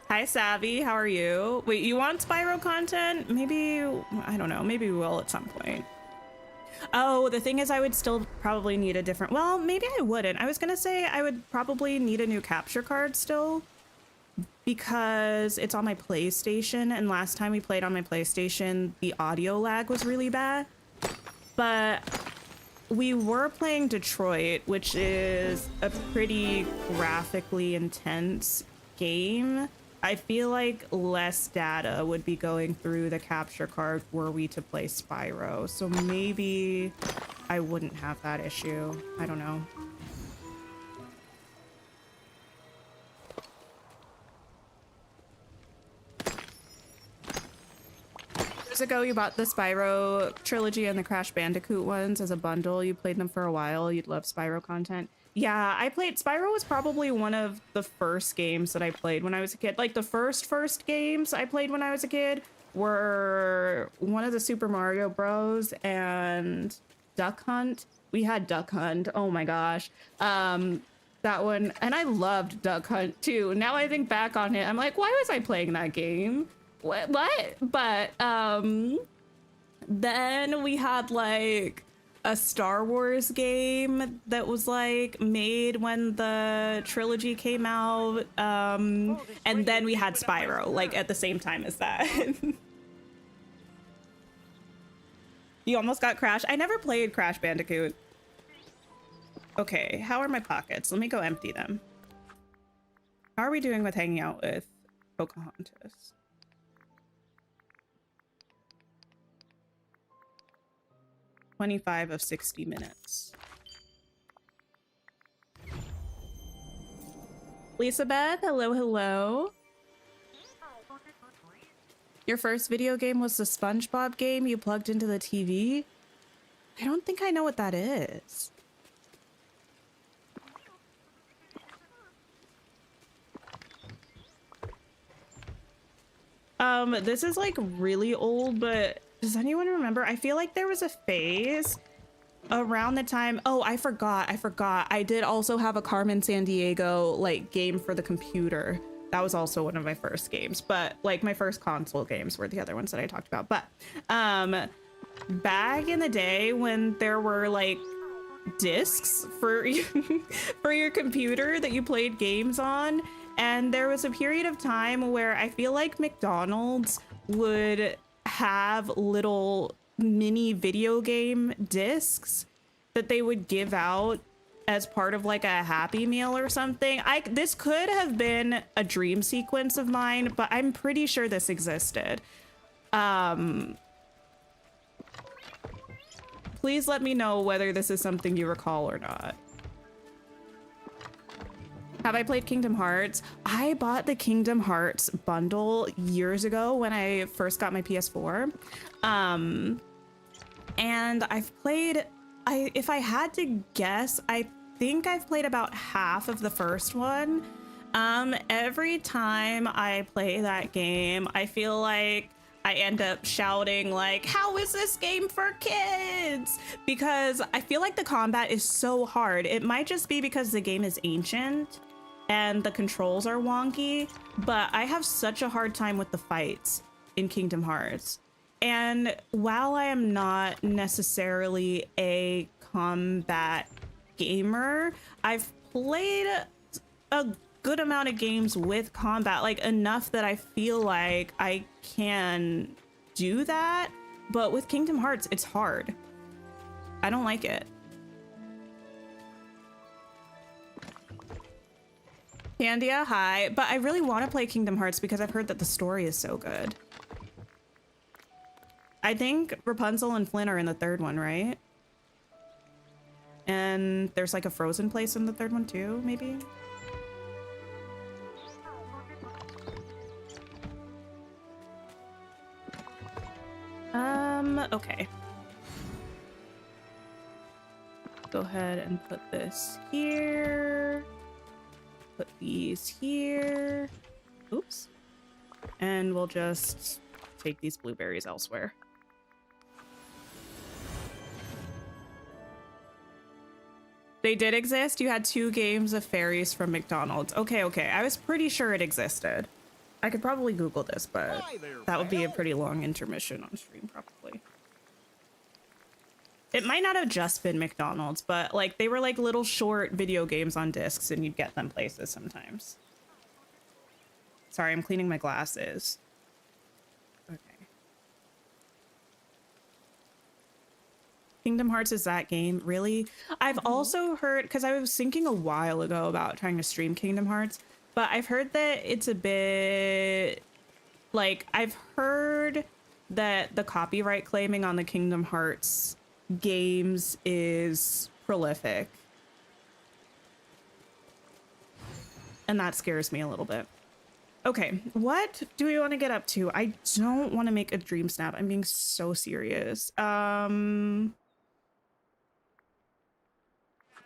Hi Savvy, how are you? Wait, you want Spyro content? Maybe, I don't know, maybe we will at some point. Oh, the thing is I would still probably need a different, well, maybe I wouldn't. I was gonna say I would probably need a new capture card still because it's on my PlayStation, and last time we played on my PlayStation, the audio lag was really bad. But we were playing Detroit, which is a pretty graphically intense game. I feel like less data would be going through the capture card were we to play Spyro. So maybe I wouldn't have that issue. I don't know. Years ago, you bought the Spyro trilogy and the Crash Bandicoot ones as a bundle. You played them for a while. You'd love Spyro content. Yeah, I played Spyro was probably one of the first games that I played when I was a kid. Like the first games I played when I was a kid were one of the Super Mario Bros. And Duck Hunt. We had Duck Hunt. Oh my gosh. That one, and I loved Duck Hunt too. Now I think back on it, I'm like, why was I playing that game? What? But then we had like a Star Wars game that was like made when the trilogy came out, and then we had Spyro like at the same time as that. You almost got Crash. I never played Crash Bandicoot. Okay, how are my pockets? Let me go empty them. How are we doing with hanging out with Pocahontas? $25 of 60 minutes. Lisa Beth, hello, hello. Your first video game was the SpongeBob game you plugged into the TV? I don't think I know what that is. This is like really old, but does anyone remember? I feel like there was a phase around the time. Oh, I forgot. I did also have a Carmen Sandiego like game for the computer That was also one of my first games, but like my first console games were the other ones that I talked about. But back in the day when there were like discs for for your computer that you played games on, and there was a period of time where I feel like McDonald's would have little mini video game discs that they would give out as part of like a Happy Meal or something. This could have been a dream sequence of mine, but I'm pretty sure this existed. Please let me know whether this is something you recall or not. Have I played Kingdom Hearts? I bought the Kingdom Hearts bundle years ago when I first got my PS4. And I've played, if I had to guess, I think I've played about half of the first one. Every time I play that game, I feel like I end up shouting like, how is this game for kids? Because I feel like the combat is so hard. It might just be because the game is ancient and the controls are wonky, but I have such a hard time with the fights in Kingdom Hearts. And while I am not necessarily a combat gamer, I've played a good amount of games with combat, like enough that I feel like I can do that. But with Kingdom Hearts, it's hard. I don't like it. Candia, hi. But I really want to play Kingdom Hearts because I've heard that the story is so good. I think Rapunzel and Flynn are in the third one, right? And there's like a frozen place in the third one too, maybe? Okay. Go ahead and put this here. Put these here. Oops. And we'll just take these blueberries elsewhere. They did exist? You had 2 games of fairies from McDonald's. Okay, okay. I was pretty sure it existed. I could probably Google this, but that would be a pretty long intermission on stream, probably. It might not have just been McDonald's, but like they were like little short video games on discs and you'd get them places sometimes. Sorry, I'm cleaning my glasses. Okay. Kingdom Hearts is that game, really? I've also heard, because I was thinking a while ago about trying to stream Kingdom Hearts, but I've heard that it's a bit, like, I've heard that the copyright claiming on the Kingdom Hearts games is prolific. And that scares me a little bit. Okay, what do we want to get up to? I don't want to make a dream snap. I'm being so serious.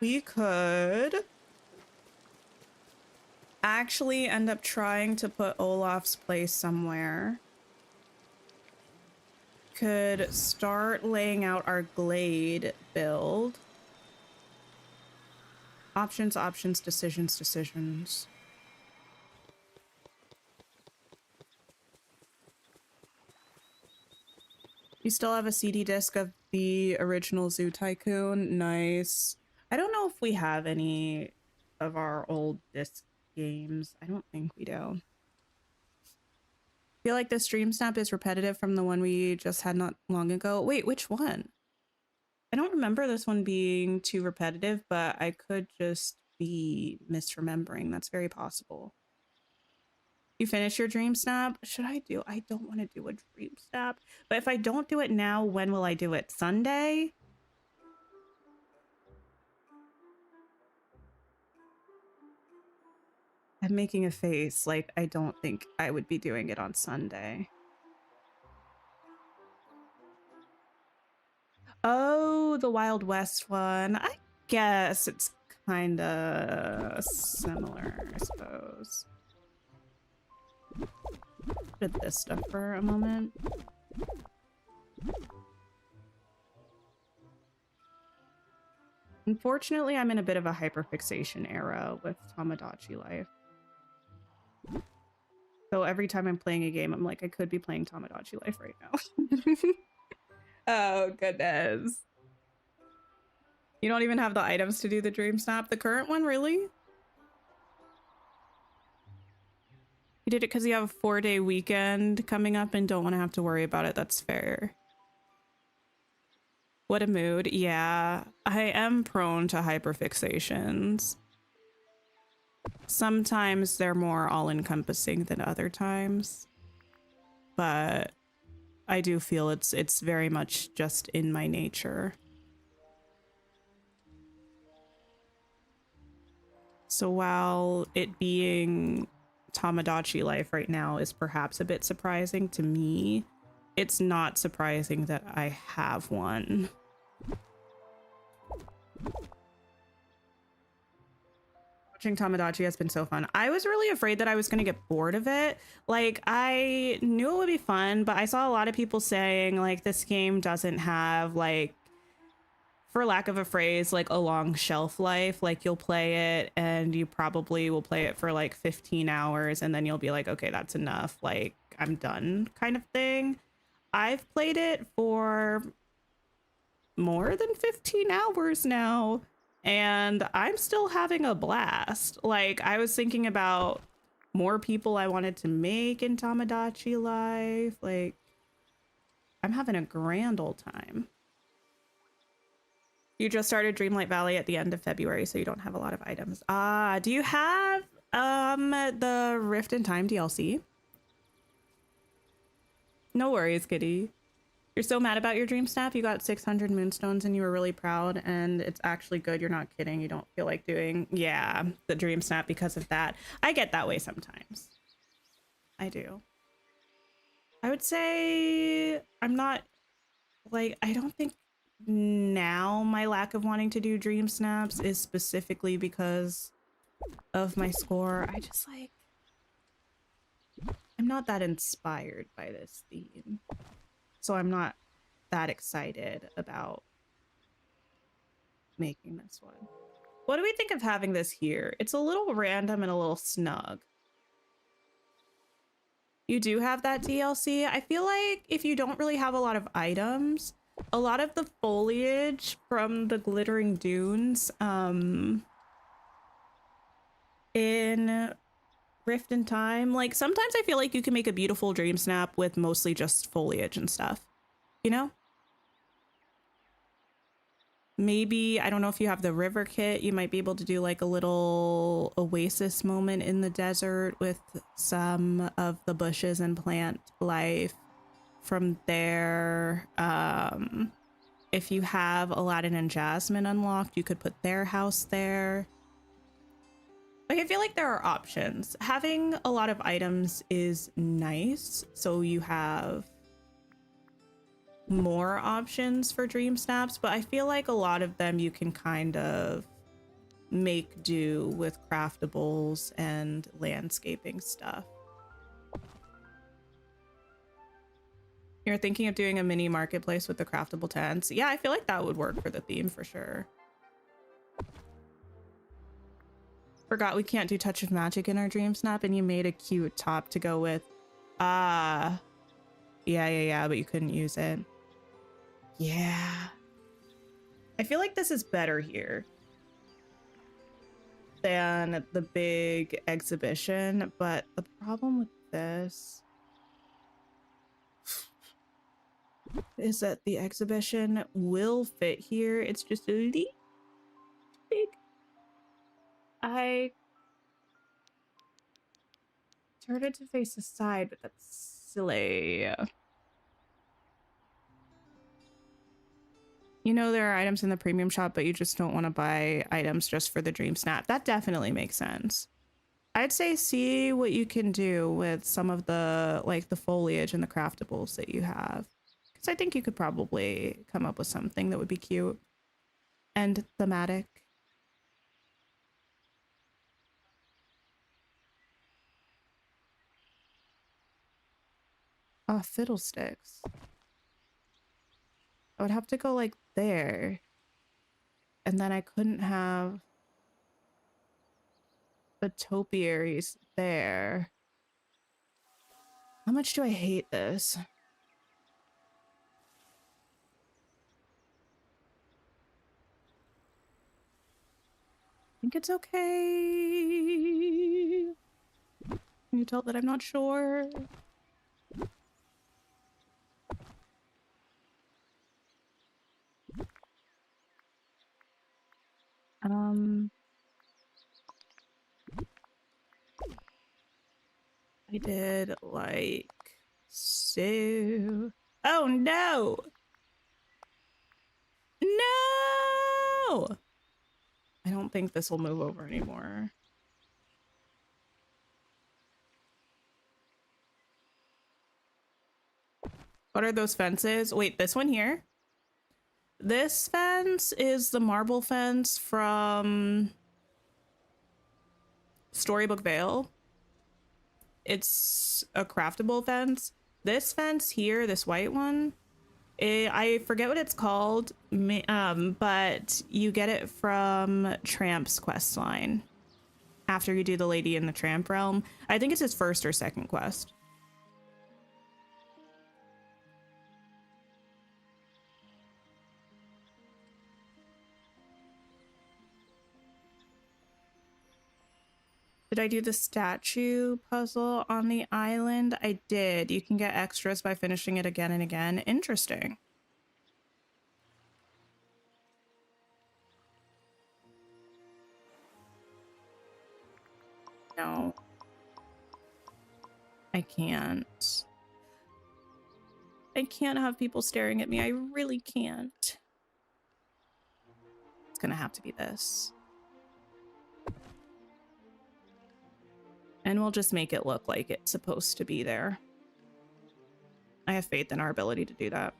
We could actually end up trying to put Olaf's place somewhere. Could start laying out our Glade build. Options, options, decisions, decisions. You still have a CD disc of the original Zoo Tycoon? Nice. I don't know if we have any of our old disc games. I don't think we do. I feel like this stream snap is repetitive from the one we just had not long ago. Wait, which one? I don't remember this one being too repetitive, but I could just be misremembering. That's very possible. You finish your dream snap? Should I do? I don't want to do a dream snap. But if I don't do it now, when will I do it? Sunday? I'm making a face like I don't think I would be doing it on Sunday. Oh, the Wild West one. I guess it's kind of similar, I suppose. Did this stuff for a moment. Unfortunately, I'm in a bit of a hyperfixation era with Tamagotchi life. So every time I'm playing a game, I'm like, I could be playing Tamagotchi Life right now. Oh, goodness. You don't even have the items to do the Dream Snap? The current one, really? You did it because you have a 4-day weekend coming up and don't want to have to worry about it. That's fair. What a mood. Yeah, I am prone to hyperfixations. Sometimes they're more all-encompassing than other times, but I do feel it's very much just in my nature. So while it being Tamagotchi Life right now is perhaps a bit surprising to me, it's not surprising that I have one. Watching Tamagotchi has been so fun. I was really afraid that I was going to get bored of it. Like, I knew it would be fun, but I saw a lot of people saying, like, this game doesn't have, like, for lack of a phrase, like a long shelf life. Like, you'll play it and you probably will play it for like 15 hours and then you'll be like, okay, that's enough. Like, I'm done kind of thing. I've played it for more than 15 hours now and I'm still having a blast. Like, I was thinking about more people I wanted to make in Tamagotchi Life. Like, I'm having a grand old time. You just started Dreamlight Valley at the end of February, so you don't have a lot of items. Do you have the Rift in Time DLC? No worries, kitty. You're so mad about your Dream Snap. You got 600 moonstones and you were really proud, and it's actually good. You're not kidding. You don't feel like doing, yeah, the Dream Snap because of that. I get that way sometimes. I do. I would say I'm not, like, I don't think now my lack of wanting to do Dream Snaps is specifically because of my score. I just, like, I'm not that inspired by this theme. So I'm not that excited about making this one. What do we think of having this here? It's a little random and a little snug. You do have that DLC. I feel like if you don't really have a lot of items, a lot of the foliage from the glittering dunes in Rift in Time, like, sometimes I feel like you can make a beautiful Dream Snap with mostly just foliage and stuff, you know? Maybe, I don't know if you have the river kit, you might be able to do like a little oasis moment in the desert with some of the bushes and plant life from there. If you have Aladdin and Jasmine unlocked, you could put their house there. Like, I feel like there are options. Having a lot of items is nice, so you have more options for Dream Snaps, but I feel like a lot of them you can kind of make do with craftables and landscaping stuff. You're thinking of doing a mini marketplace with the craftable tents? Yeah, I feel like that would work for the theme for sure. Forgot we can't do Touch of Magic in our Dream Snap, and you made a cute top to go with. Yeah, but you couldn't use it. Yeah. I feel like this is better here than the big exhibition, but the problem with this is that the exhibition will fit here. It's just a little big. I turned it to face the side, but that's silly. You know there are items in the premium shop, but you just don't want to buy items just for the Dream Snap. That definitely makes sense. I'd say see what you can do with some of the, like, the foliage and the craftables that you have. Because I think you could probably come up with something that would be cute and thematic. Oh, fiddlesticks. I would have to go like there. And then I couldn't have the topiaries there. How much do I hate this? I think it's okay. Can you tell that I'm not sure? I did like so. Oh no! No! I don't think this will move over anymore. What are those fences? Wait, this one here? This fence is the marble fence from Storybook Vale. It's a craftable fence. This fence here, this white one, I forget what it's called, but you get it from Tramp's quest line after you do the Lady in the Tramp realm. I think it's his first or second quest. Did I do the statue puzzle on the island? I did. You can get extras by finishing it again and again. Interesting. No. I can't. I can't have people staring at me. I really can't. It's gonna have to be this. And we'll just make it look like it's supposed to be there. I have faith in our ability to do that.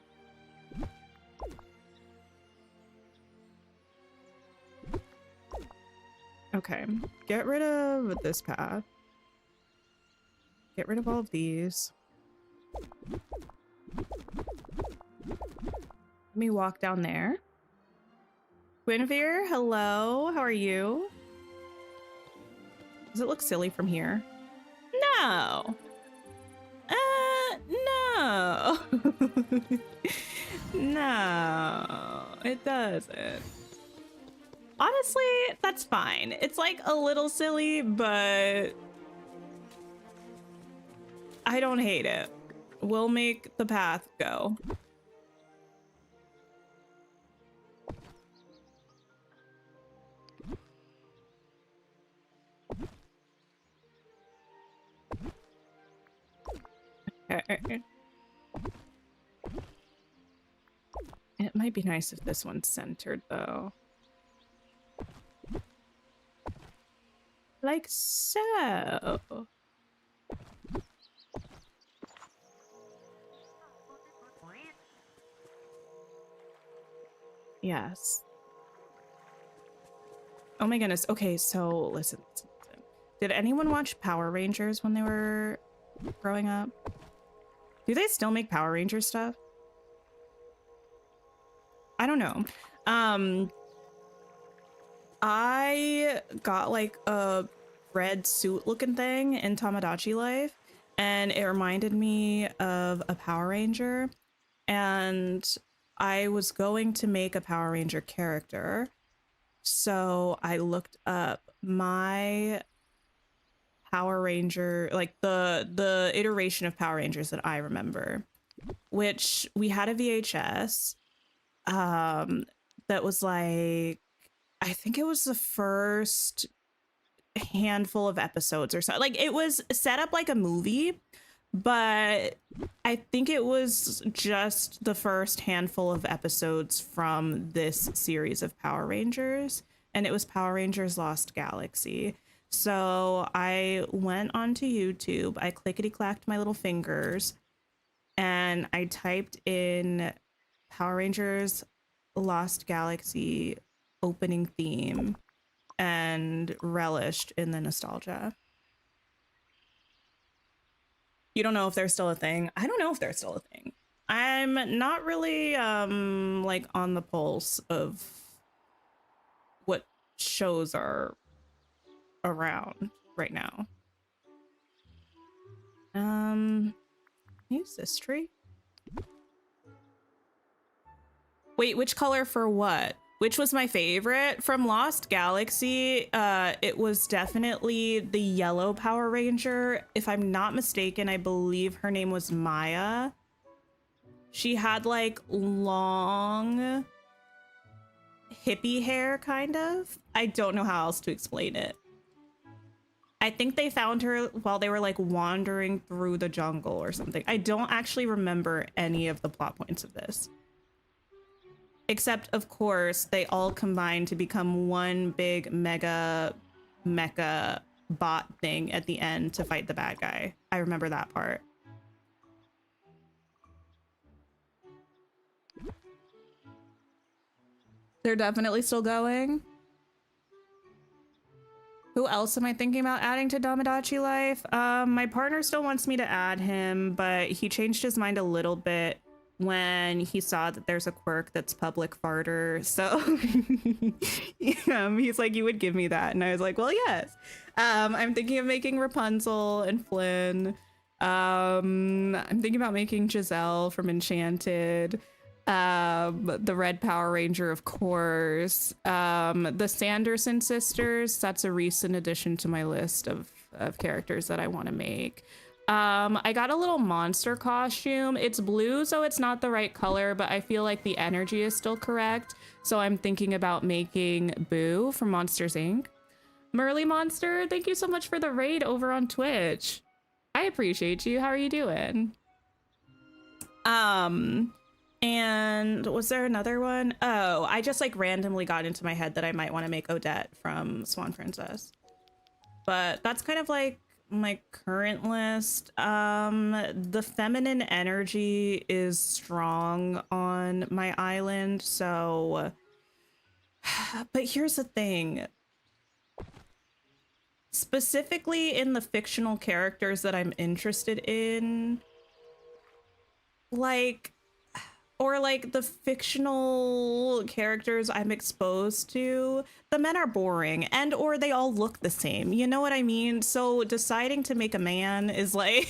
Okay, get rid of this path. Get rid of all of these. Let me walk down there. Guinevere, hello, how are you? Does it look silly from here? No. No. No, it doesn't. Honestly, that's fine. It's like a little silly, but I don't hate it. We'll make the path go. Okay. It might be nice if this one's centered, though. Like so. Yes. Oh my goodness. Okay, so listen. Did anyone watch Power Rangers when they were growing up? Do they still make Power Ranger stuff? I don't know. I got like a red suit looking thing in Tamagotchi life, and it reminded me of a Power Ranger, and I was going to make a Power Ranger character, so I looked up my Power Ranger, like the iteration of Power Rangers that I remember, which we had a VHS that was like, I think it was the first handful of episodes or so. Like it was set up like a movie, but I think it was just the first handful of episodes from this series of Power Rangers, and it was Power Rangers Lost Galaxy. So I went onto YouTube, I clickety-clacked my little fingers, and I typed in Power Rangers Lost Galaxy opening theme and relished in the nostalgia. You don't know if they're still a thing? I don't know if they're still a thing. I'm not really like on the pulse of what shows are around right now. Use this tree. Wait, which color for what? Which was my favorite? From Lost Galaxy, it was definitely the yellow Power Ranger. If I'm not mistaken, I believe her name was Maya. She had like long hippie hair, kind of. I don't know how else to explain it. I think they found her while they were like wandering through the jungle or something. I don't actually remember any of the plot points of this. Except, of course, they all combine to become one big mega mecha bot thing at the end to fight the bad guy. I remember that part. They're definitely still going. Who else am I thinking about adding to Damadachi Life? My partner still wants me to add him, but he changed his mind a little bit when he saw that there's a quirk that's public farter. So he's like, you would give me that. And I was like, well, yes. I'm thinking of making Rapunzel and Flynn. I'm thinking about making Giselle from Enchanted. The Red Power Ranger, of course. The Sanderson sisters, that's a recent addition to my list of characters that I want to make. I got a little monster costume. It's blue, so it's not the right color, but I feel like the energy is still correct. So I'm thinking about making Boo from Monsters, Inc. Merly Monster, thank you so much for the raid over on Twitch. I appreciate you. How are you doing? And was there another one? Oh, I just like randomly got into my head that I might want to make Odette from Swan Princess. But that's kind of like my current list. The feminine energy is strong on my island, so but here's the thing. Specifically in the fictional characters that I'm interested in, like, or like the fictional characters I'm exposed to, the men are boring and or they all look the same. You know what I mean? So deciding to make a man is like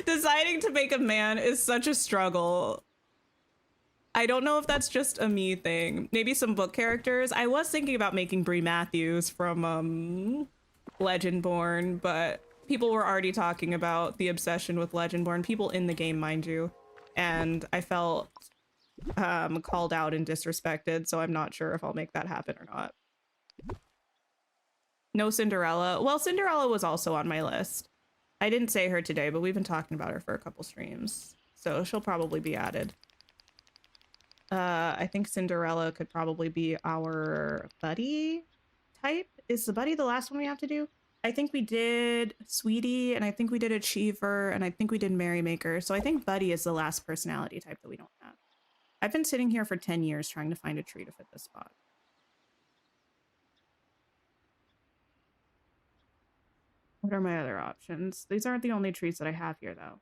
deciding to make a man is such a struggle. I don't know if that's just a me thing. Maybe some book characters. I was thinking about making Brie Matthews from Legendborn, but people were already talking about the obsession with Legendborn, people in the game, mind you. And I felt called out and disrespected, so I'm not sure if I'll make that happen or not. No Cinderella. Well, Cinderella was also on my list. I didn't say her today, but we've been talking about her for a couple streams, so she'll probably be added. I think Cinderella could probably be our buddy type. Is the buddy the last one we have to do? I think we did Sweetie, and I think we did Achiever, and I think we did Merrymaker. So I think Buddy is the last personality type that we don't have. I've been sitting here for 10 years trying to find a tree to fit this spot. What are my other options? These aren't the only trees that I have here, though.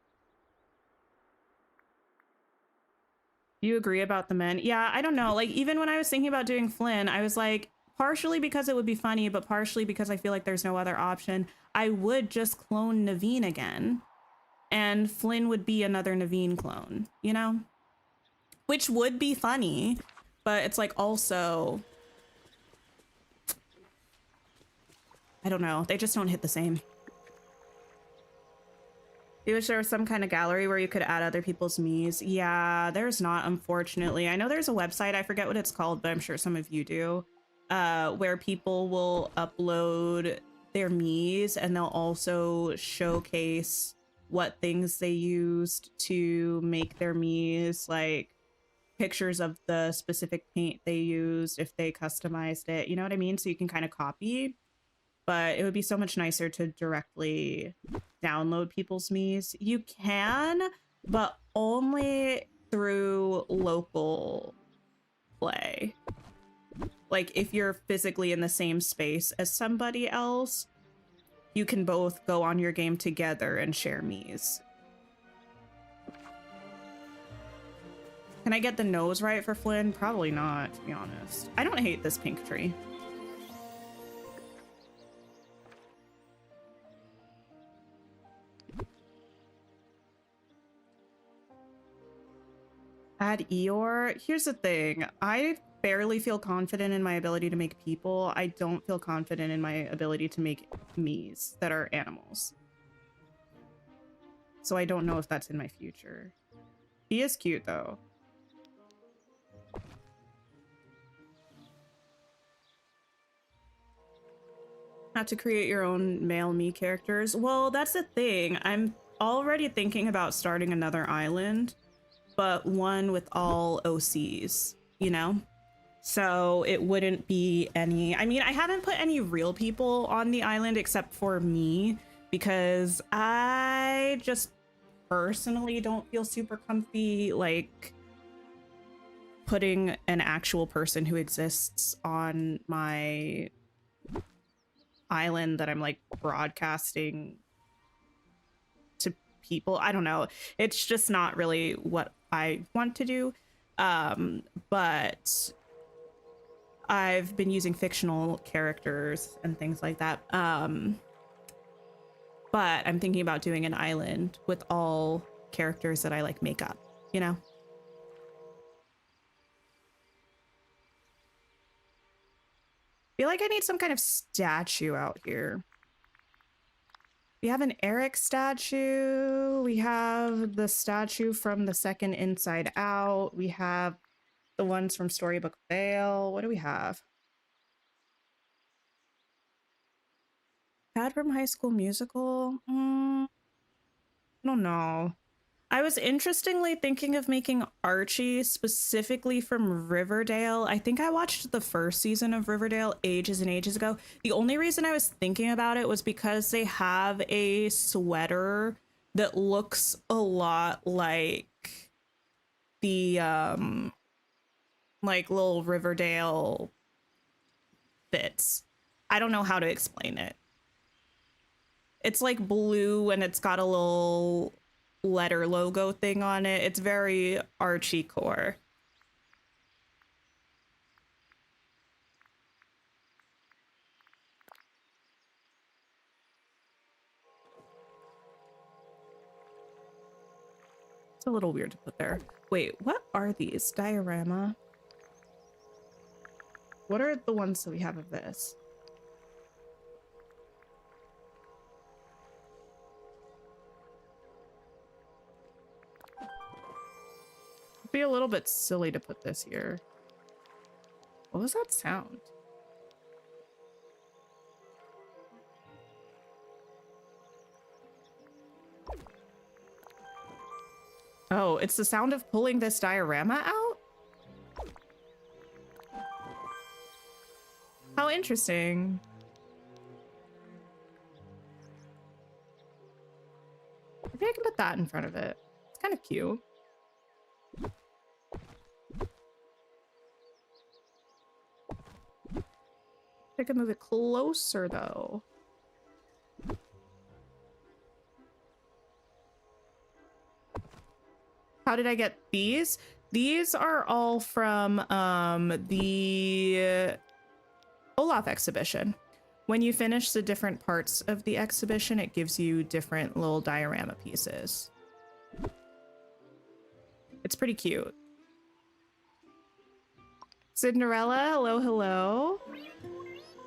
Do you agree about the men? Yeah, I don't know. Like, even when I was thinking about doing Flynn, I was like, partially because it would be funny, but partially because I feel like there's no other option. I would just clone Naveen again, and Flynn would be another Naveen clone, you know? Which would be funny, but it's like also, I don't know. They just don't hit the same. You wish there was some kind of gallery where you could add other people's Miis. Yeah, there's not, unfortunately. I know there's a website, I forget what it's called, but I'm sure some of you do. Where people will upload their Miis and they'll also showcase what things they used to make their Miis, like pictures of the specific paint they used, if they customized it, you know what I mean? So you can kind of copy, but it would be so much nicer to directly download people's Miis. You can, but only through local play. Like, if you're physically in the same space as somebody else, you can both go on your game together and share Miis. Can I get the nose right for Flynn? Probably not, to be honest. I don't hate this pink tree. Add Eeyore. Here's the thing. I barely feel confident in my ability to make people. I don't feel confident in my ability to make me's that are animals. So I don't know if that's in my future. He is cute though. Have to create your own male me characters. Well, that's the thing. I'm already thinking about starting another island, but one with all OCs, you know? So it wouldn't be any, I mean, I haven't put any real people on the island except for me because I just personally don't feel super comfy like putting an actual person who exists on my island that I'm like broadcasting to people. I don't know. It's just not really what I want to do. But I've been using fictional characters and things like that. But I'm thinking about doing an island with all characters that I like make up, you know? Feel like I need some kind of statue out here. We have an Eric statue. We have the statue from the second Inside Out. We have the ones from Storybook Vale. What do we have? Dad from High School Musical? I don't know. I was interestingly thinking of making Archie specifically from Riverdale. I think I watched the first season of Riverdale ages and ages ago. The only reason I was thinking about it was because they have a sweater that looks a lot like the like little Riverdale fits. I don't know how to explain it. It's like blue and it's got a little letter logo thing on it. It's very Archie core. It's a little weird to put there. Wait, what are these? Diorama? What are the ones that we have of this? It'd be a little bit silly to put this here. What was that sound? Oh, it's the sound of pulling this diorama out? How interesting. Maybe I can put that in front of it. It's kind of cute. I could move it closer though. How did I get these? These are all from the Olaf exhibition. When you finish the different parts of the exhibition, it gives you different little diorama pieces. It's pretty cute. Cinderella, hello, hello.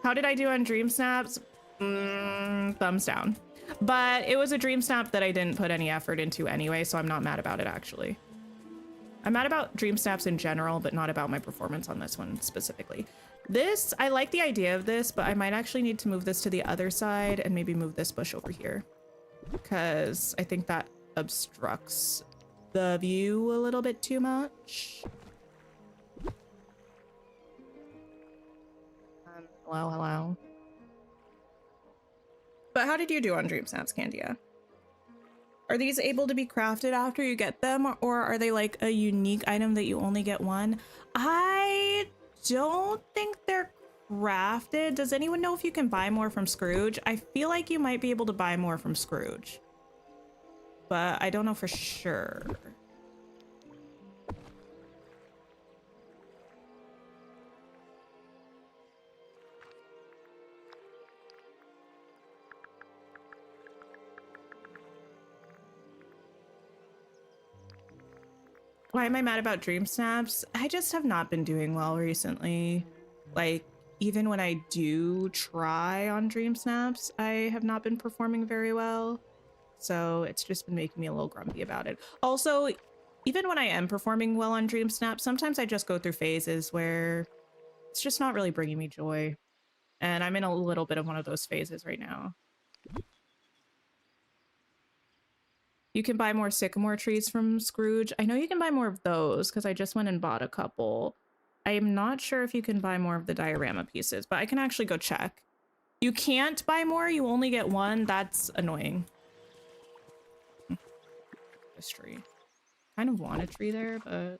How did I do on Dream Snaps? Thumbs down. But it was a Dream Snap that I didn't put any effort into anyway, so I'm not mad about it, actually. I'm mad about Dream Snaps in general, but not about my performance on this one specifically. This, I like the idea of this, but I might actually need to move this to the other side and maybe move this bush over here, because I think that obstructs the view a little bit too much. Hello, hello. But how did you do on Dream Snaps, Candia? Are these able to be crafted after you get them, or are they like a unique item that you only get one? I don't think they're crafted. Does anyone know if you can buy more from Scrooge? I feel like you might be able to buy more from Scrooge, but I don't know for sure. Why am I mad about Dream Snaps? I just have not been doing well recently. Like, even when I do try on Dream Snaps, I have not been performing very well. So it's just been making me a little grumpy about it. Also, even when I am performing well on Dream Snaps, sometimes I just go through phases where it's just not really bringing me joy. And I'm in a little bit of one of those phases right now. You can buy more sycamore trees from Scrooge. I know you can buy more of those because I just went and bought a couple. I am not sure if you can buy more of the diorama pieces, but I can actually go check. You can't buy more, you only get one. That's annoying. This tree. Kind of want a tree there, but...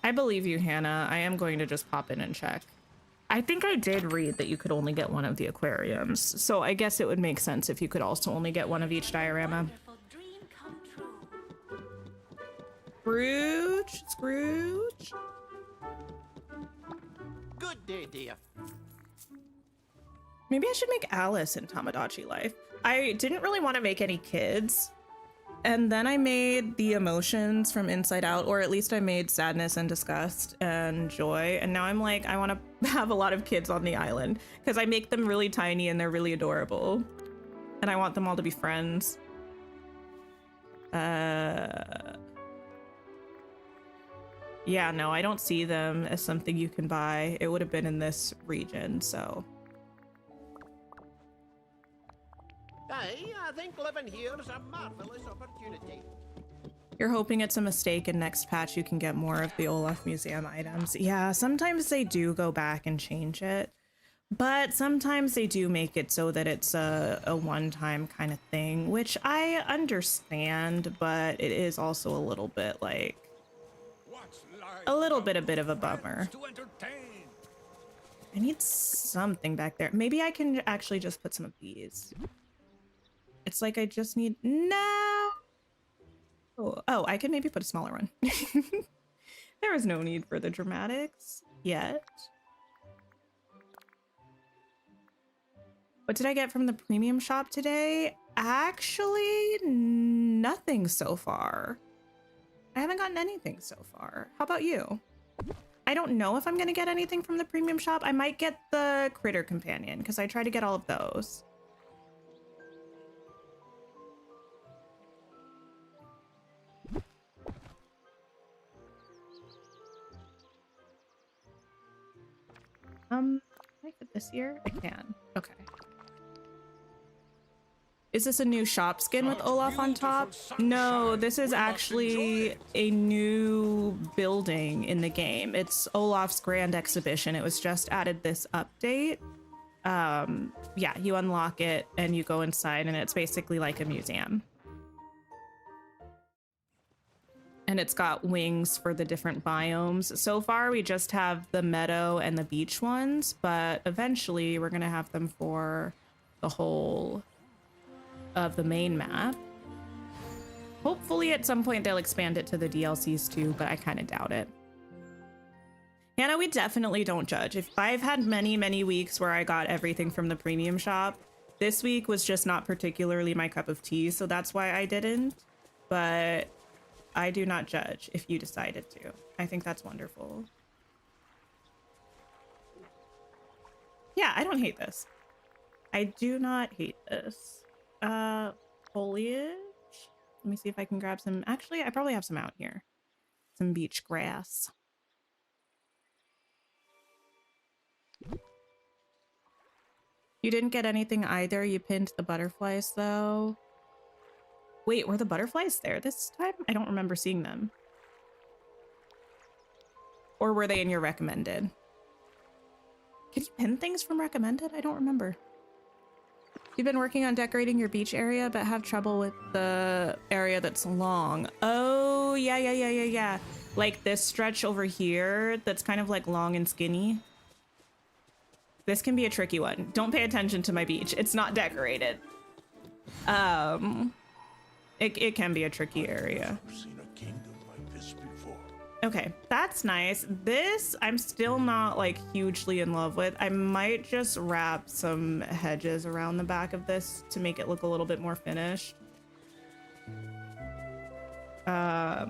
I believe you, Hannah. I am going to just pop in and check. I think I did read that you could only get one of the aquariums, so I guess it would make sense if you could also only get one of each diorama. Scrooge? Scrooge? Good day, dear. Maybe I should make Alice in Tamagotchi Life. I didn't really want to make any kids. And then I made the emotions from Inside Out, or at least I made sadness and disgust and joy. And now I'm like, I want to have a lot of kids on the island because I make them really tiny and they're really adorable. And I want them all to be friends. Yeah, no, I don't see them as something you can buy. It would have been in this region, so. I think living here is a marvelous opportunity. You're hoping it's a mistake and next patch you can get more of the Olaf Museum items. Yeah, sometimes they do go back and change it, but sometimes they do make it so that it's a one-time kind of thing, which I understand, but it is also a little bit like a bit of a bummer. I need something back there. Maybe I can actually just put some of these. It's like I just need... No! Oh, I can maybe put a smaller one. There is no need for the dramatics yet. What did I get from the premium shop today? Actually, nothing so far. I haven't gotten anything so far. How about you? I don't know if I'm going to get anything from the premium shop. I might get the Critter Companion because I try to get all of those. Can I fit this here? I can. Okay. Is this a new shop skin with Olaf on top? No, this is actually a new building in the game. It's Olaf's Grand Exhibition. It was just added this update. Yeah, you unlock it and you go inside and it's basically like a museum. And it's got wings for the different biomes. So far, we just have the meadow and the beach ones, but eventually we're gonna have them for the whole of the main map. Hopefully at some point they'll expand it to the DLCs too, but I kind of doubt it. Hannah, we definitely don't judge. If I've had many weeks where I got everything from the premium shop, this week was just not particularly my cup of tea, so that's why I didn't. But I do not judge if you decided to. I think that's wonderful. Yeah, I don't hate this. I do not hate this. Foliage. Let me see if I can grab some. Actually, I probably have some out here. Some beach grass. You didn't get anything either. You pinned the butterflies though. Wait, were the butterflies there this time? I don't remember seeing them. Or were they in your recommended? Can you pin things from recommended? I don't remember. You've been working on decorating your beach area, but have trouble with the area that's long. Oh, yeah. Like this stretch over here that's kind of like long and skinny. This can be a tricky one. Don't pay attention to my beach. It's not decorated. It can be a tricky area. I've seen a kingdom like this before. Okay, that's nice. This I'm still not like hugely in love with. I might just wrap some hedges around the back of this to make it look a little bit more finished. I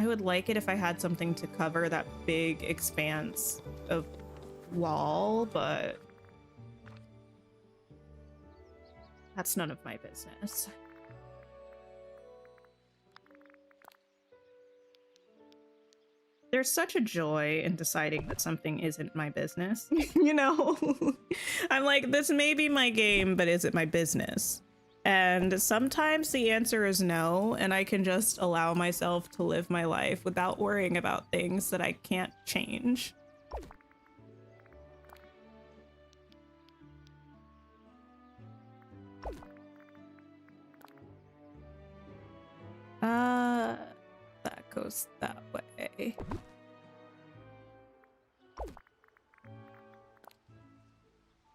would like it if I had something to cover that big expanse of wall, but that's none of my business. There's such a joy in deciding that something isn't my business, you know? I'm like, this may be my game, but is it my business? And sometimes the answer is no, and I can just allow myself to live my life without worrying about things that I can't change. That goes that way.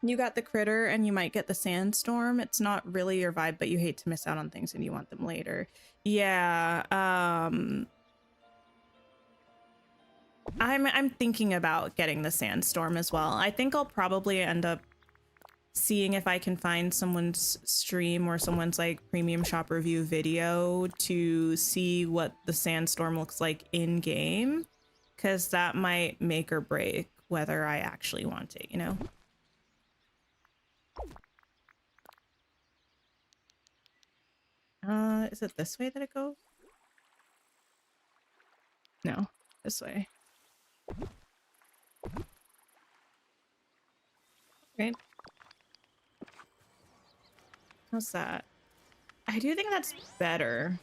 You got the critter and you might get the sandstorm. It's not really your vibe, but you hate to miss out on things and you want them later. Yeah, I'm thinking about getting the sandstorm as well. I think I'll probably end up seeing if I can find someone's stream or someone's like premium shop review video to see what the sandstorm looks like in game, because that might make or break whether I actually want it, you know? Is it this way that it goes? No, this way. Okay. How's that? I do think that's better.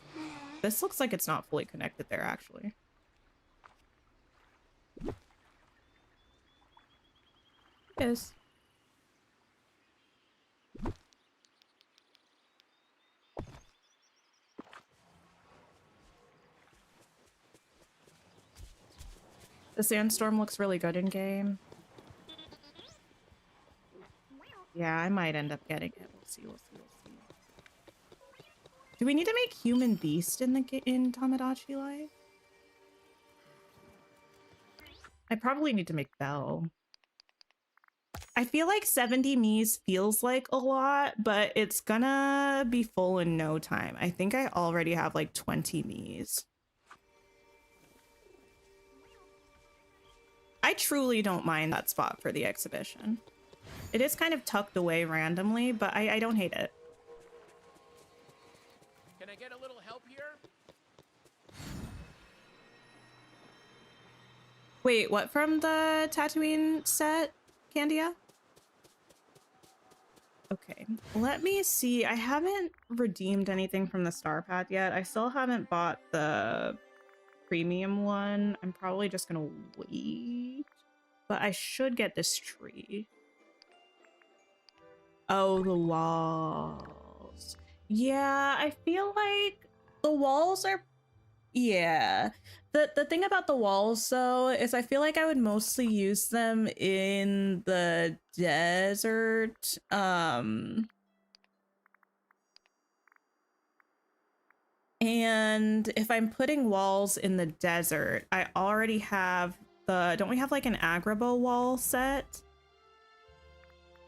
This looks like it's not fully connected there, actually. It is. The sandstorm looks really good in game. Yeah, I might end up getting it. We'll see, we'll see, we'll see. Do we need to make human beast in Tamagotchi Life? I probably need to make Belle. I feel like 70 Miis feels like a lot, but it's gonna be full in no time. I think I already have like 20 Miis. I truly don't mind that spot for the exhibition. It is kind of tucked away randomly, but I don't hate it. Can I get a little help here? Wait, what from the Tatooine set, Candia? Okay, let me see. I haven't redeemed anything from the Star Path yet. I still haven't bought the premium one. I'm probably just gonna wait, but I should get this tree. Oh, the walls. Yeah, I feel like the walls are, yeah. The thing about the walls though is I feel like I would mostly use them in the desert. And if I'm putting walls in the desert, I already have the, don't we have like an Agrabah wall set?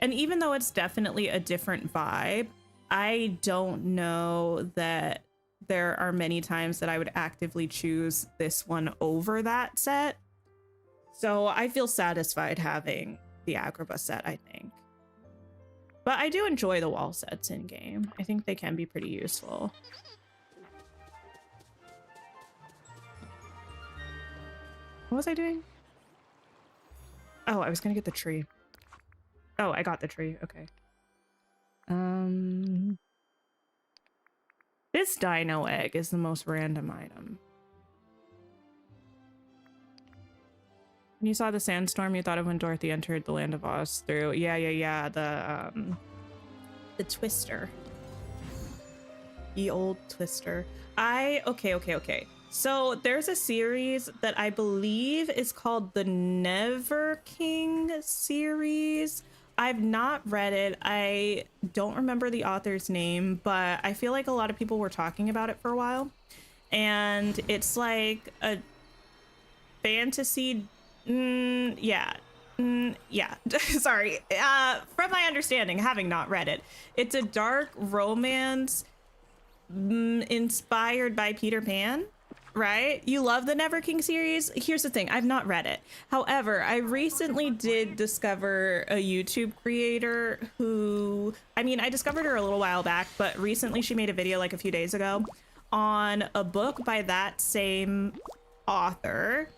And even though it's definitely a different vibe, I don't know that there are many times that I would actively choose this one over that set. So I feel satisfied having the Agrabah set, I think. But I do enjoy the wall sets in game. I think they can be pretty useful. What was I doing? Oh, I was gonna get the tree. Oh, I got the tree. Okay. This dino egg is the most random item. When you saw the sandstorm, you thought of when Dorothy entered the Land of Oz through, yeah, the Twister. Ye old Twister. Okay. So there's a series that I believe is called the Never King series. I've not read it. I don't remember the author's name, but I feel like a lot of people were talking about it for a while. and it's like a fantasy. Yeah. Sorry. From my understanding, having not read it, it's a dark romance inspired by Peter Pan, right? You love the Never King series? Here's the thing, I've not read it. However, I recently did discover a YouTube creator who, I mean, I discovered her a little while back, but recently she made a video like a few days ago on a book by that same author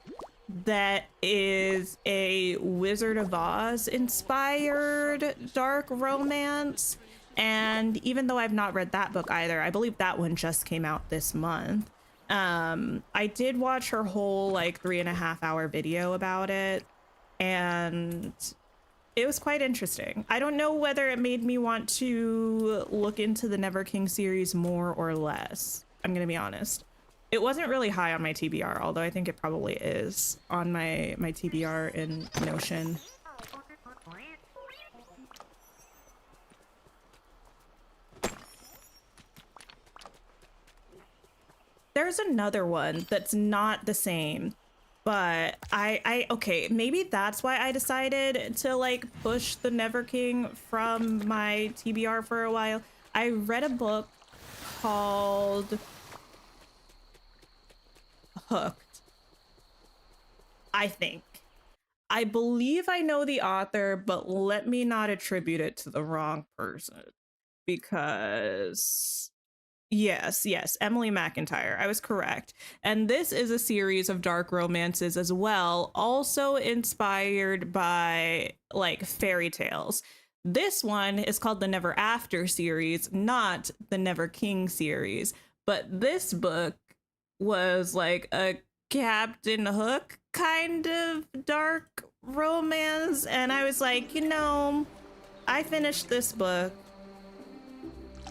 that is a Wizard of Oz inspired dark romance. And even though I've not read that book either, I believe that one just came out this month. I did watch her whole like 3.5 hour video about it, and it was quite interesting. I don't know whether it made me want to look into the Never King series more or less. I'm gonna be honest. It wasn't really high on my TBR, although I think it probably is on my TBR in Notion. There's another one that's not the same, but okay, maybe that's why I decided to like push the Never King from my TBR for a while. I read a book called Hooked, I think. I believe I know the author, but let me not attribute it to the wrong person, because yes, Emily McIntyre, I was correct. And this is a series of dark romances as well, also inspired by like fairy tales. This one is called the Never After series, not the Never King series, but this book was like a Captain Hook kind of dark romance, and I was like, you know, I finished this book.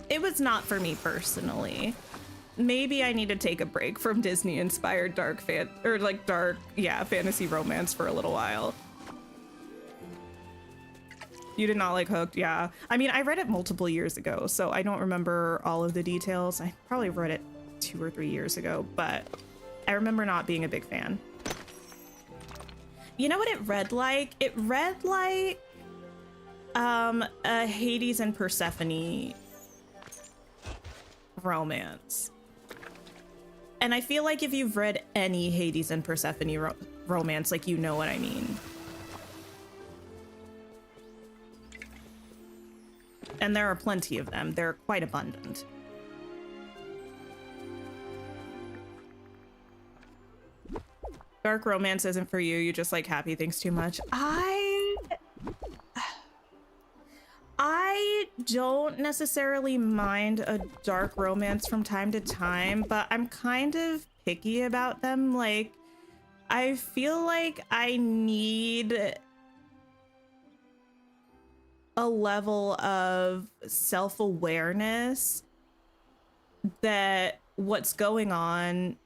It was not for me personally. Maybe I need to take a break from Disney inspired dark fantasy romance for a little while. You did not like Hooked? Yeah. I mean, I read it multiple years ago, so I don't remember all of the details. I probably read it 2 or 3 years ago, but I remember not being a big fan. You know what it read like? It read like a Hades and Persephone romance. And I feel like if you've read any Hades and Persephone romance, like, you know what I mean. And there are plenty of them. They're quite abundant. Dark romance isn't for you. You just like happy things too much. I don't necessarily mind a dark romance from time to time, but I'm kind of picky about them. Like, I feel like I need a level of self-awareness that what's going on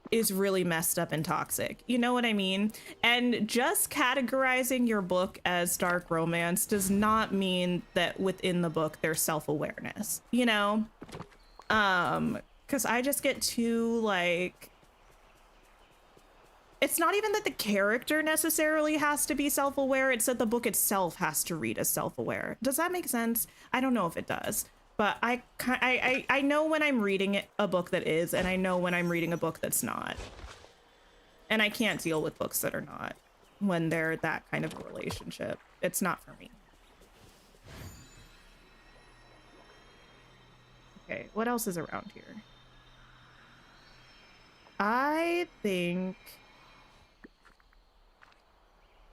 is really messed up and toxic. You know what I mean? And just categorizing your book as dark romance does not mean that within the book there's self-awareness, you know? Because I just get too, like... It's not even that the character necessarily has to be self-aware, it's that the book itself has to read as self-aware. Does that make sense? I don't know if it does. But I know when I'm reading a book that is, and I know when I'm reading a book that's not. And I can't deal with books that are not when they're that kind of a relationship. It's not for me. Okay, what else is around here? I think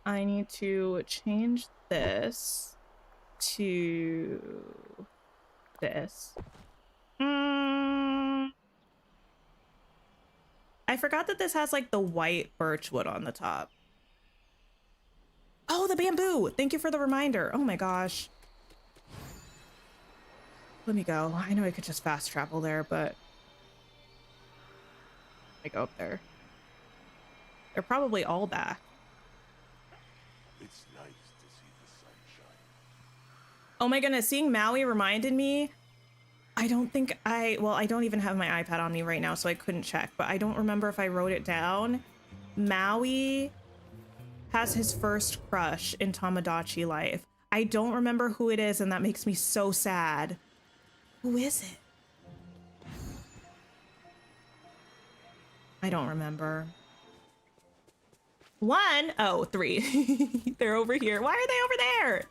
I need to change this to this. I forgot that this has like the white birch wood on the top. Oh, the bamboo! Thank you for the reminder. Oh my gosh. Let me go. I know I could just fast travel there, but I go up there. They're probably all back. It's nice to see the sunshine. Oh my goodness, seeing Maui reminded me, I don't think well, I don't even have my iPad on me right now, so I couldn't check, but I don't remember if I wrote it down. Maui has his first crush in Tamagotchi life. I don't remember who it is, and that makes me so sad. Who is it? I don't remember. One, oh, three. They're over here. Why are they over there?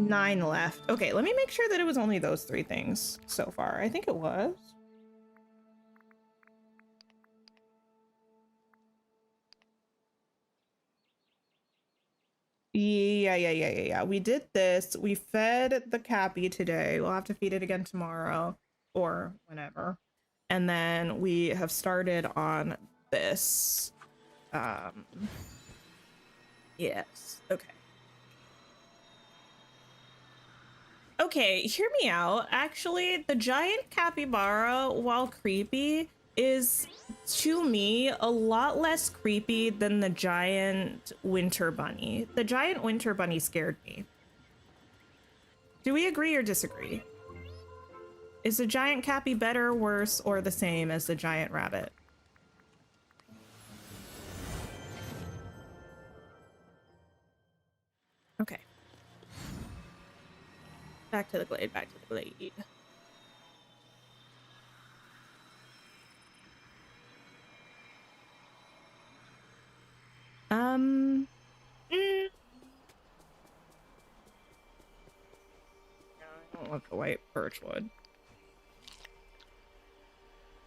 Nine left. Okay, let me make sure that it was only those three things so far. I think it was. Yeah. We did this. We fed the Cappy today. We'll have to feed it again tomorrow or whenever. And then we have started on this. Yes. Okay. Okay, hear me out. Actually, the giant capybara, while creepy, is, to me, a lot less creepy than the giant winter bunny. The giant winter bunny scared me. Do we agree or disagree? Is the giant cappy better, worse, or the same as the giant rabbit? Okay. Back to the glade, back to the glade. I don't want the white birchwood.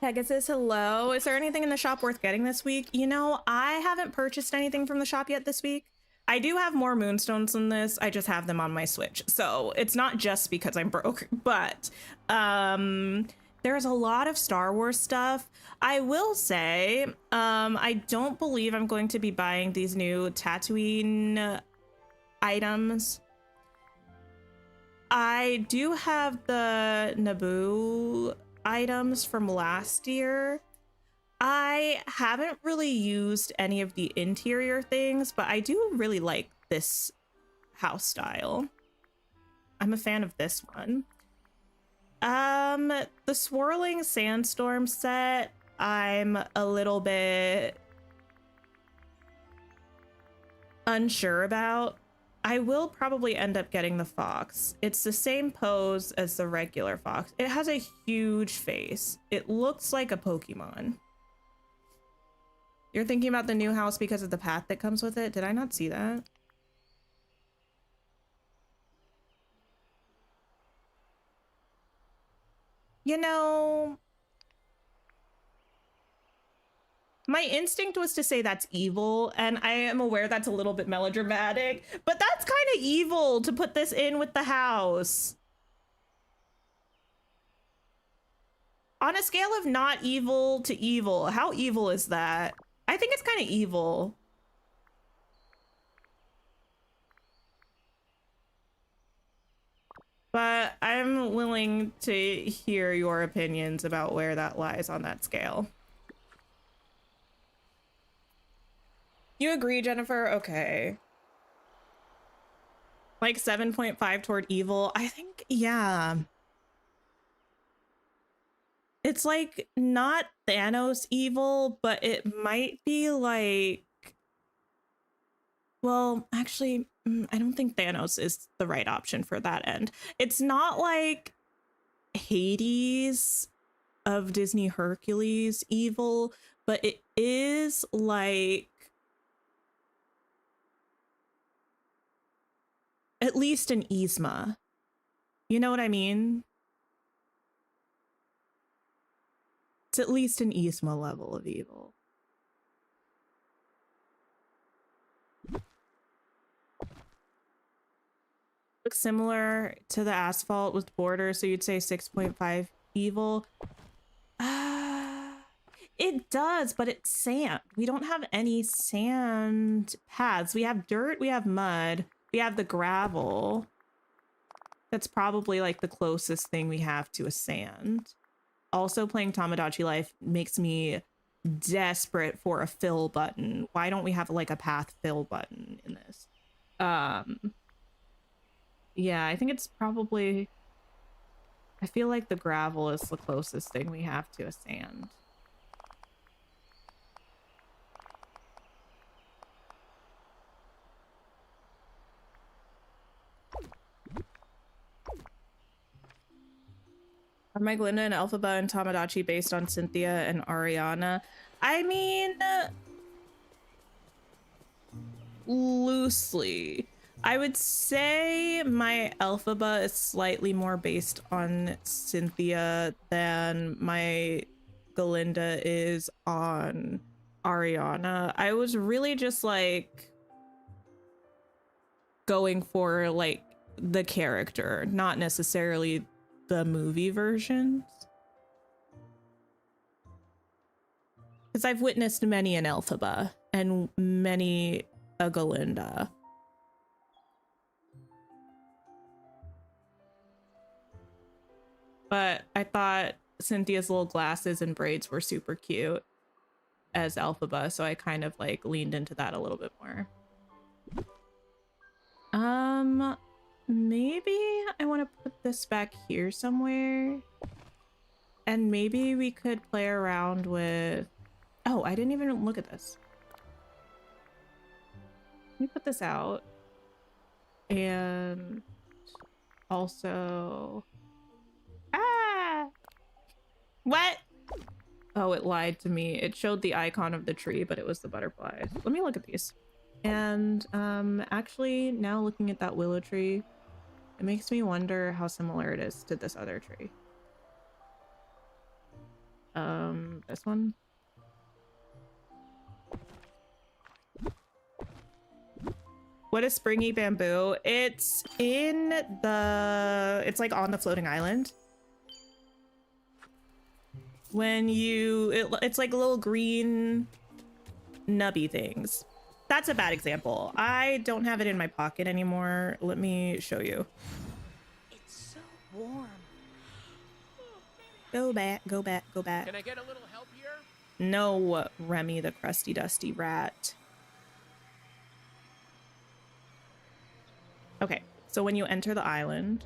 Pegasus, hello. Is there anything in the shop worth getting this week? You know, I haven't purchased anything from the shop yet this week. I do have more moonstones than this. I just have them on my Switch. So it's not just because I'm broke, but there's a lot of Star Wars stuff. I will say, I don't believe I'm going to be buying these new Tatooine items. I do have the Naboo items from last year. I haven't really used any of the interior things, but I do really like this house style. I'm a fan of this one. The swirling sandstorm set, I'm a little bit unsure about. I will probably end up getting the fox. It's the same pose as the regular fox. It has a huge face. It looks like a Pokemon. You're thinking about the new house because of the path that comes with it? Did I not see that? You know, my instinct was to say that's evil, and I am aware that's a little bit melodramatic, but that's kind of evil to put this in with the house. On a scale of not evil to evil, how evil is that? I think it's kind of evil. But I'm willing to hear your opinions about where that lies on that scale. You agree, Jennifer? Okay. Like 7.5 toward evil? I think, yeah. It's like not Thanos evil, but it might be like, well, actually, I don't think Thanos is the right option for that end. It's not like Hades of Disney Hercules evil, but it is like at least an Yzma. You know what I mean? It's at least an Yzma level of evil. Looks similar to the asphalt with borders, so you'd say 6.5 evil. It does, but it's sand. We don't have any sand paths. We have dirt, we have mud, we have the gravel. That's probably like the closest thing we have to a sand. Also, playing Tamagotchi Life makes me desperate for a fill button. Why don't we have like a path fill button in this? Yeah, I think it's probably, I feel like the gravel is the closest thing we have to a sand. Are my Glinda and Elphaba and Tamagotchi based on Cynthia and Ariana? I mean, loosely. I would say my Elphaba is slightly more based on Cynthia than my Glinda is on Ariana. I was really just like going for like the character, not necessarily the movie versions, because I've witnessed many an Elphaba and many a Galinda. But I thought Cynthia's little glasses and braids were super cute as Elphaba, so I kind of like leaned into that a little bit more. Maybe I want to put this back here somewhere. And maybe we could play around with... Oh, I didn't even look at this. Let me put this out. And also... Ah! What? Oh, it lied to me. It showed the icon of the tree, but it was the butterflies. Let me look at these. And actually, now looking at that willow tree, it makes me wonder how similar it is to this other tree. This one? What is springy bamboo? It's in the... It's like on the floating island. When you... It's like little green nubby things. That's a bad example. I don't have it in my pocket anymore. Let me show you. It's so warm. Go back, go back, go back. Can I get a little help here? No, Remy the crusty dusty rat. Okay, so when you enter the island...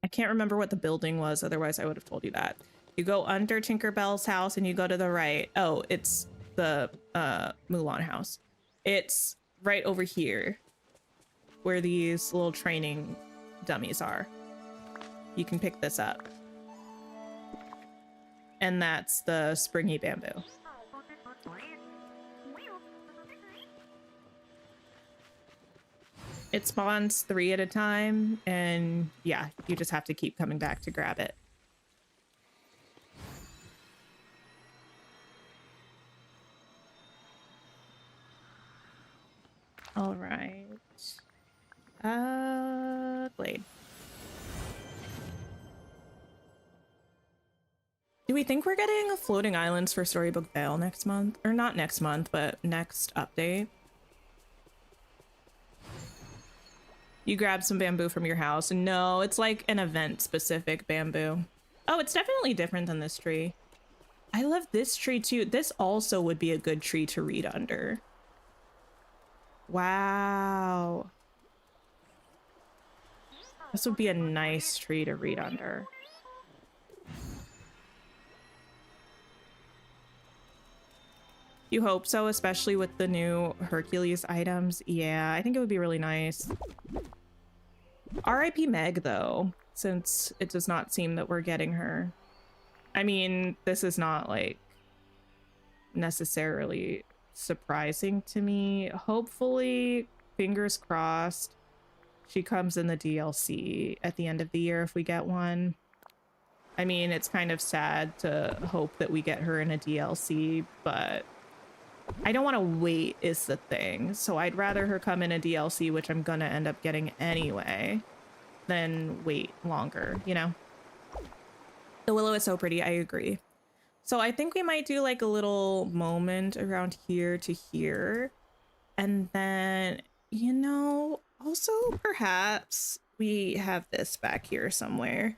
I can't remember what the building was, otherwise I would have told you that. You go under Tinkerbell's house and you go to the right. Oh, it's the Mulan house. It's right over here where these little training dummies are. You can pick this up. And that's the springy bamboo. It spawns 3 at a time, and yeah, you just have to keep coming back to grab it. All right. Glade. Do we think we're getting floating islands for Storybook Vale next month? Or not next month, but next update? You grab some bamboo from your house. No, it's like an event-specific bamboo. Oh, it's definitely different than this tree. I love this tree too. This also would be a good tree to read under. Wow. This would be a nice tree to read under. You hope so, especially with the new Hercules items. Yeah, I think it would be really nice. R.I.P. Meg, though, since it does not seem that we're getting her. I mean, this is not, like, necessarily surprising to me. Hopefully, fingers crossed, she comes in the DLC at the end of the year if we get one. I mean, it's kind of sad to hope that we get her in a DLC, but I don't want to wait is the thing. So I'd rather her come in a DLC, which I'm gonna end up getting anyway, than wait longer, you know? The willow is so pretty, I agree. So I think we might do like a little moment around here to here. And then, you know, also perhaps we have this back here somewhere.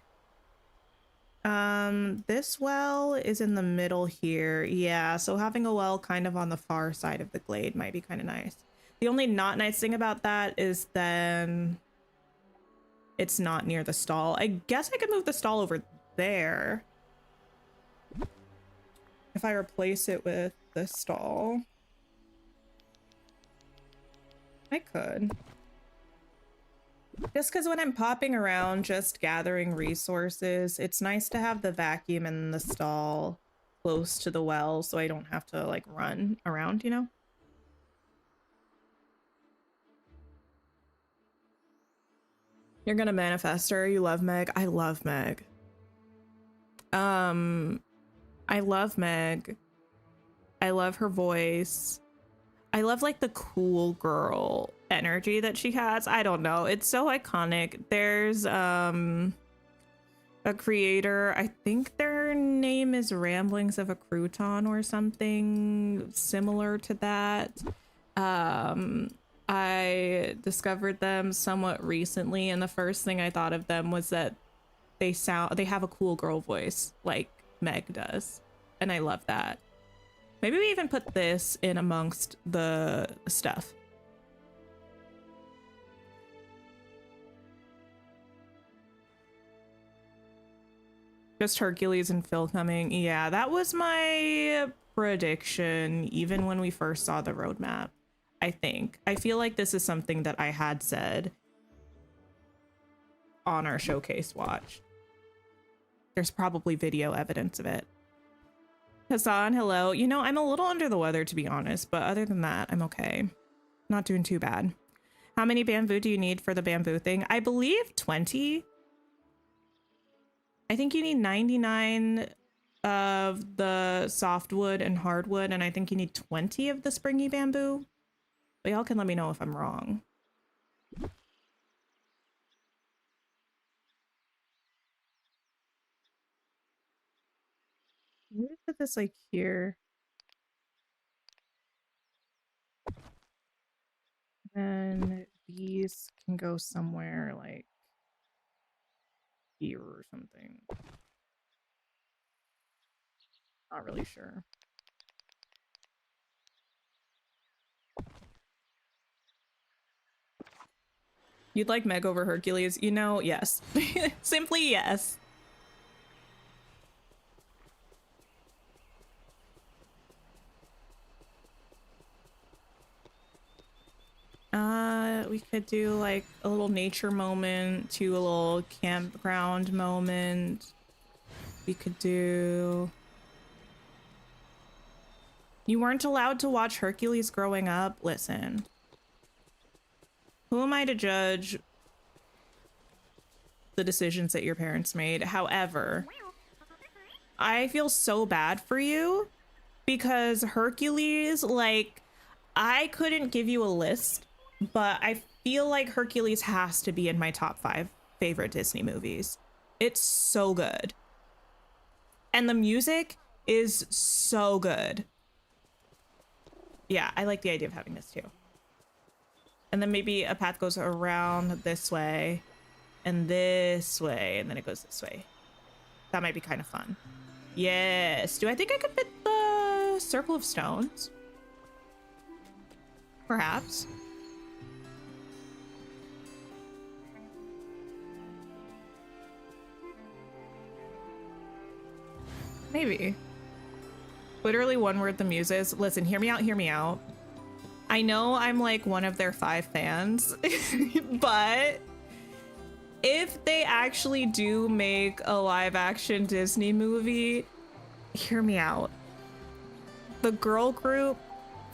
This well is in the middle here. Yeah, so having a well kind of on the far side of the glade might be kind of nice. The only not nice thing about that is then it's not near the stall. I guess I could move the stall over there if I replace it with this stall. I could. Just because when I'm popping around just gathering resources, it's nice to have the vacuum and the stall close to the well so I don't have to like run around, you know? You're gonna manifest her. You love Meg. I love Meg. I love Meg. I love her voice. I love like the cool girl energy that she has. I don't know. It's so iconic. There's a creator, I think their name is Ramblings of a Crouton or something similar to that. I discovered them somewhat recently, and the first thing I thought of them was that they have a cool girl voice like Meg does, and I love that. Maybe we even put this in amongst the stuff. Just Hercules and Phil coming. Yeah, that was my prediction even when we first saw the roadmap. I think. I feel like this is something that I had said on our showcase watch. There's probably video evidence of it. Hassan, hello. You know, I'm a little under the weather, to be honest, but other than that, I'm okay. Not doing too bad. How many bamboo do you need for the bamboo thing? I believe 20. I think you need 99 of the softwood and hardwood, and I think you need 20 of the springy bamboo. But y'all can let me know if I'm wrong. Maybe put this like here. Then these can go somewhere like here or something. Not really sure. You'd like Meg over Hercules? You know, yes. Simply yes. We could do like a little nature moment to a little campground moment. We could do... You weren't allowed to watch Hercules growing up? Listen. Who am I to judge the decisions that your parents made? However, I feel so bad for you because Hercules, like, I couldn't give you a list, but I feel like Hercules has to be in my top 5 favorite Disney movies. It's so good. And the music is so good. Yeah, I like the idea of having this too. And then maybe a path goes around this way and this way, and then it goes this way. That might be kind of fun. Yes. Do I think I could fit the circle of stones? Perhaps. Maybe. Literally one word, the muses. Listen, hear me out, hear me out. I know I'm like one of their 5 fans, but if they actually do make a live action Disney movie, hear me out. The girl group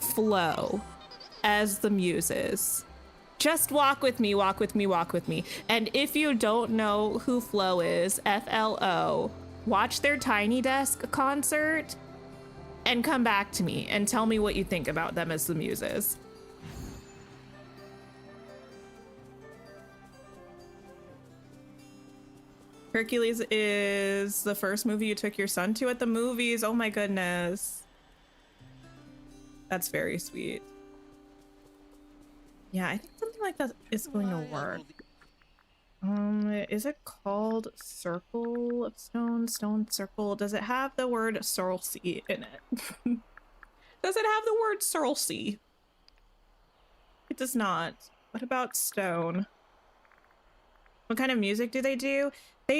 Flo as the muses. Just walk with me, walk with me, walk with me. And if you don't know who Flo is, FLO, watch their Tiny Desk concert and come back to me and tell me what you think about them as the muses. Hercules is the first movie you took your son to at the movies. Oh my goodness. That's very sweet. Yeah, I think something like that is going to work. Is it called Circle of Stone? Stone Circle? Does it have the word Sorlsey in it? Does it have the word Sorlsey? It does not. What about Stone? What kind of music do? They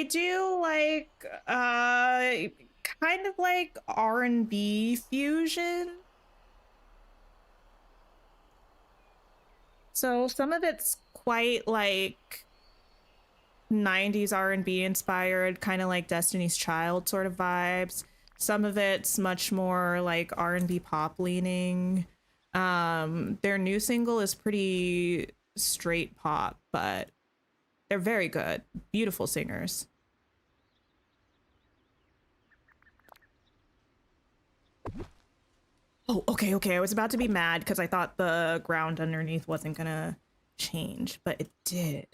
do like kind of like R&B fusion. So some of it's quite like 90s R&B inspired, kind of like Destiny's Child sort of vibes. Some of it's much more like R&B pop leaning. Their new single is pretty straight pop, but they're very good. Beautiful singers. Oh, okay, okay. I was about to be mad because I thought the ground underneath wasn't gonna change, but it did.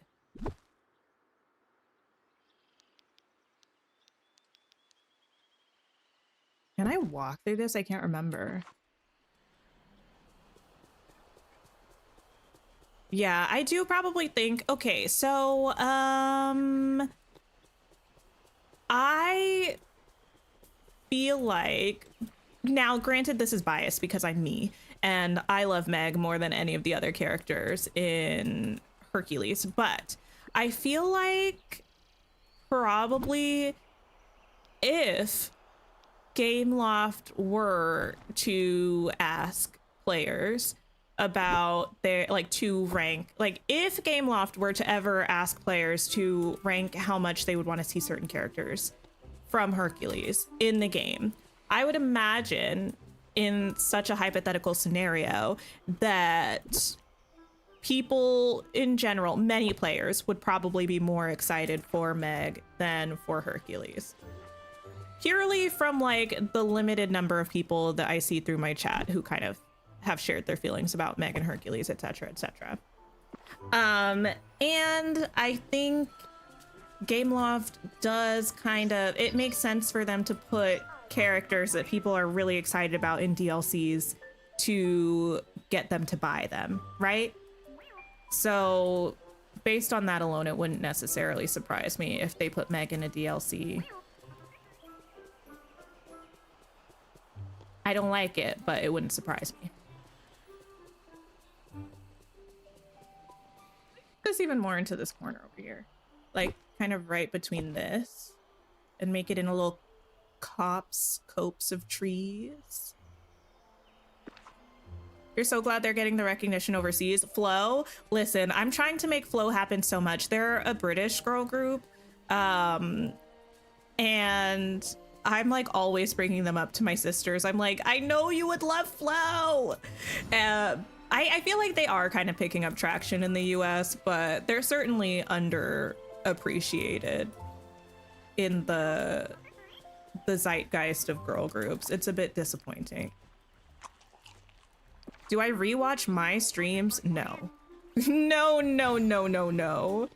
Can I walk through this? I can't remember. Yeah, I do probably think, okay, so, I feel like, now granted this is biased because I'm me, and I love Meg more than any of the other characters in Hercules, but I feel like probably if Gameloft were to ask players about their like to rank, like if Gameloft were to ever ask players to rank how much they would want to see certain characters from Hercules in the game, I would imagine in such a hypothetical scenario that people in general, many players, would probably be more excited for Meg than for Hercules. Purely from like the limited number of people that I see through my chat who kind of have shared their feelings about Meg and Hercules, etc., etc. And I think Gameloft does kind of, it makes sense for them to put characters that people are really excited about in DLCs to get them to buy them, right? So based on that alone, it wouldn't necessarily surprise me if they put Meg in a DLC. I don't like it, but it wouldn't surprise me. There's even more into this corner over here, like kind of right between this, and make it in a little copse of trees. You're so glad they're getting the recognition overseas. Flow, listen, I'm trying to make Flow happen so much. They're a British girl group, and I'm like always bringing them up to my sisters. I'm like, I know you would love Flow. I feel like they are kind of picking up traction in the US, but they're certainly underappreciated in the zeitgeist of girl groups. It's a bit disappointing. Do I rewatch my streams? No. No, no, no, no, no.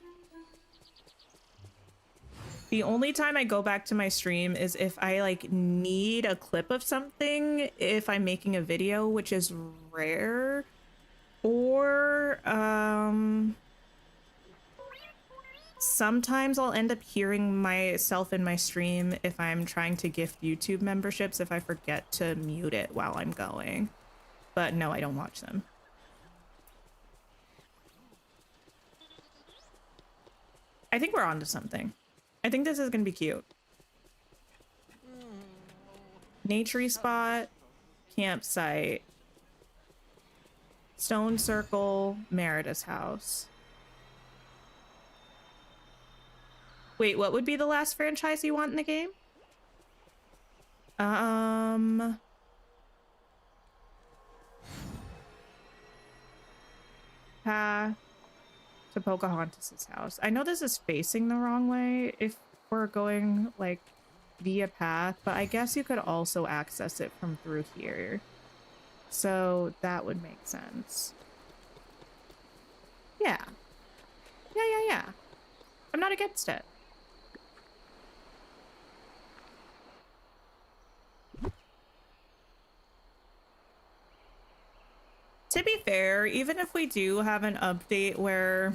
The only time I go back to my stream is if I like need a clip of something, if I'm making a video, which is rare, or sometimes I'll end up hearing myself in my stream if I'm trying to gift YouTube memberships if I forget to mute it while I'm going. But no, I don't watch them. I think we're onto something. I think this is gonna be cute. Nature spot, campsite, stone circle, Merida's house. Wait, what would be the last franchise you want in the game? Path to Pocahontas's house. I know this is facing the wrong way if we're going like via path, but I guess you could also access it from through here. So that would make sense. Yeah. Yeah. I'm not against it. To be fair, even if we do have an update where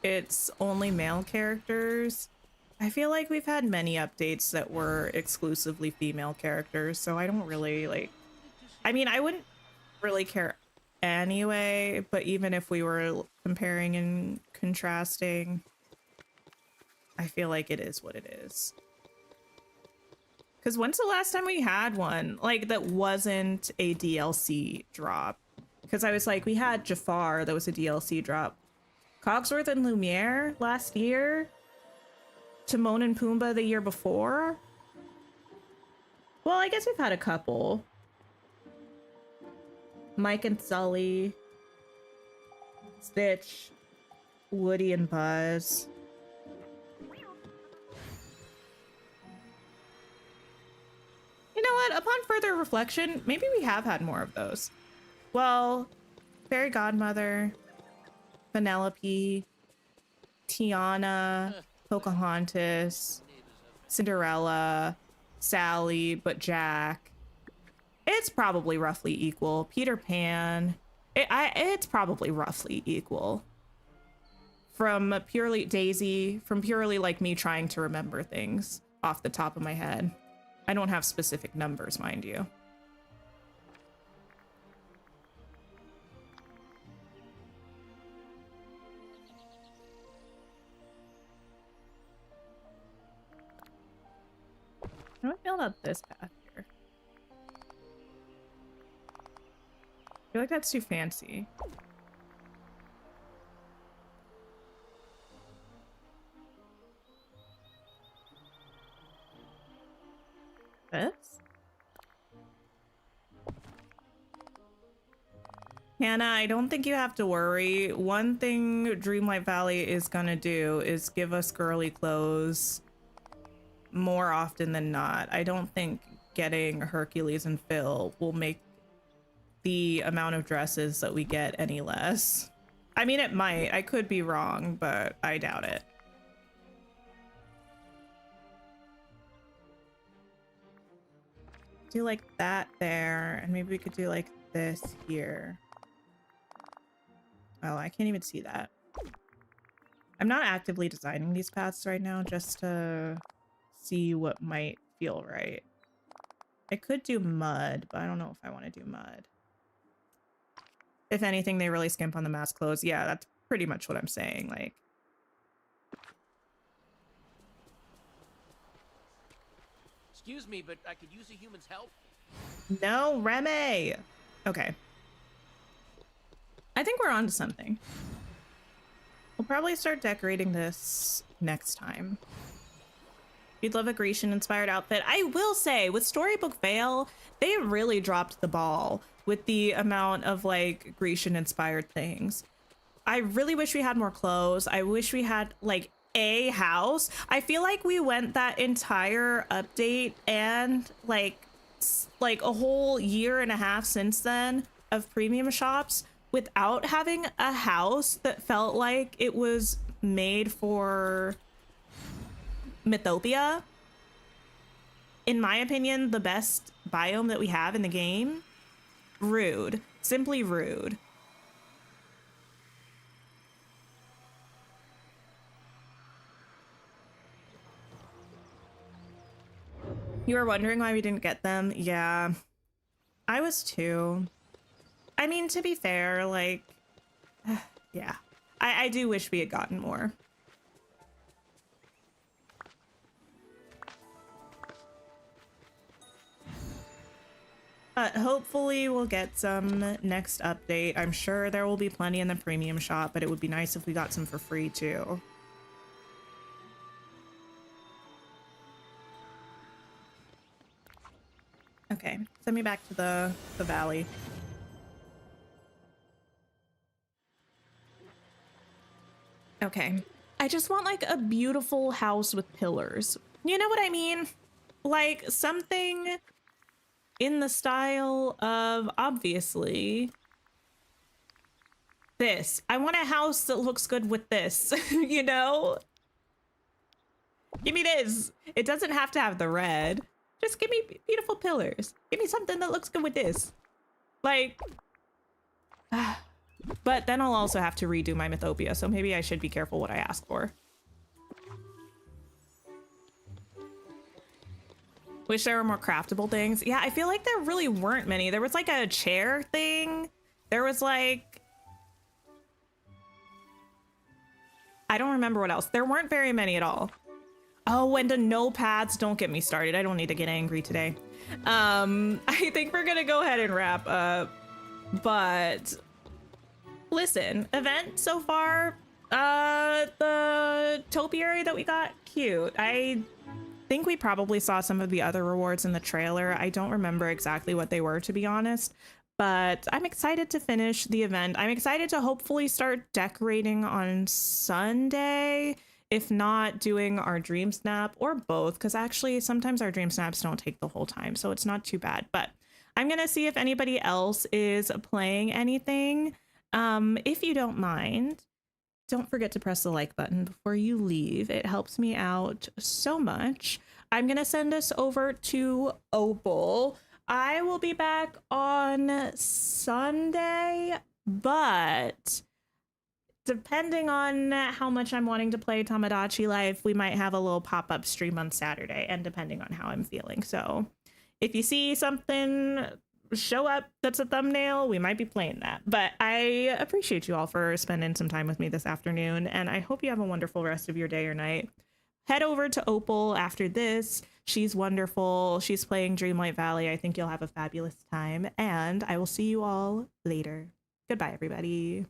it's only male characters. I feel like we've had many updates that were exclusively female characters, so I don't really like... I mean, I wouldn't really care anyway, but even if we were comparing and contrasting, I feel like it is what it is. Because when's the last time we had one like that wasn't a DLC drop? Because I was like, we had Jafar, that was a DLC drop. Cogsworth and Lumiere last year. Timon and Pumbaa the year before. Well, I guess we've had a couple. Mike and Sully. Stitch. Woody and Buzz. You know what? Upon further reflection, maybe we have had more of those. Well, Fairy Godmother, Penelope, Tiana, Pocahontas, Cinderella, Sally, but Jack. It's probably roughly equal. Peter Pan. It's probably roughly equal. From purely Daisy, from purely like me trying to remember things off the top of my head. I don't have specific numbers, mind you. How do I feel about this path here? I feel like that's too fancy. This? Hannah, I don't think you have to worry. One thing Dreamlight Valley is gonna do is give us girly clothes more often than not. I don't think getting Hercules and Phil will make the amount of dresses that we get any less. I mean, it might. I could be wrong, but I doubt it. Do like that there, and maybe we could do like this here. Oh, I can't even see that. I'm not actively designing these paths right now, just to see what might feel right. I could do mud, but I don't know if I want to do mud. If anything, they really skimp on the mask clothes. Yeah, that's pretty much what I'm saying. Like, Excuse me, but I could use a human's help. no, Remy. Okay. I think we're on to something. We'll probably start decorating this next time. You'd love a Grecian-inspired outfit. I will say, with Storybook Vale, they really dropped the ball with the amount of, like, Grecian-inspired things. I really wish we had more clothes. I wish we had, like, a house. I feel like we went that entire update and, like a whole year and a half since then of premium shops without having a house that felt like it was made for Mythopia. In my opinion, the best biome that we have in the game. Rude. Simply rude. You were wondering why we didn't get them? Yeah. I was too. I mean, to be fair, like, yeah. I do wish we had gotten more. But hopefully we'll get some next update. I'm sure there will be plenty in the premium shop, but it would be nice if we got some for free too. Okay, send me back to the valley. Okay. I just want like a beautiful house with pillars. You know what I mean? Like something in the style of, obviously, this. I want a house that looks good with this, you know? Give me this. It doesn't have to have the red. Just give me beautiful pillars. Give me something that looks good with this. Like, But then I'll also have to redo my Mythopia, so maybe I should be careful what I ask for. Wish there were more craftable things. Yeah, I feel like there really weren't many. There was like a chair thing. There was like... I don't remember what else. There weren't very many at all. Oh, and the no pads. Don't get me started. I don't need to get angry today. I think we're gonna go ahead and wrap up. But listen, event so far, the topiary that we got, cute. I think we probably saw some of the other rewards in the trailer. I don't remember exactly what they were, to be honest, but I'm excited to finish the event. I'm excited to hopefully start decorating on Sunday, if not doing our dream snap, or both, because actually sometimes our dream snaps don't take the whole time, so it's not too bad. But I'm gonna see if anybody else is playing anything. If you don't mind, don't forget to press the like button before you leave. It helps me out so much. I'm gonna send us over to Opal. I will be back on Sunday, but depending on how much I'm wanting to play Tamagotchi Life, we might have a little pop-up stream on Saturday, and depending on how I'm feeling. So if you see something show up that's a thumbnail, we might be playing that. But I appreciate you all for spending some time with me this afternoon, and I hope you have a wonderful rest of your day or night. Head over to Opal after this. She's wonderful. She's playing Dreamlight Valley. I think you'll have a fabulous time, and I will see you all later. Goodbye, everybody.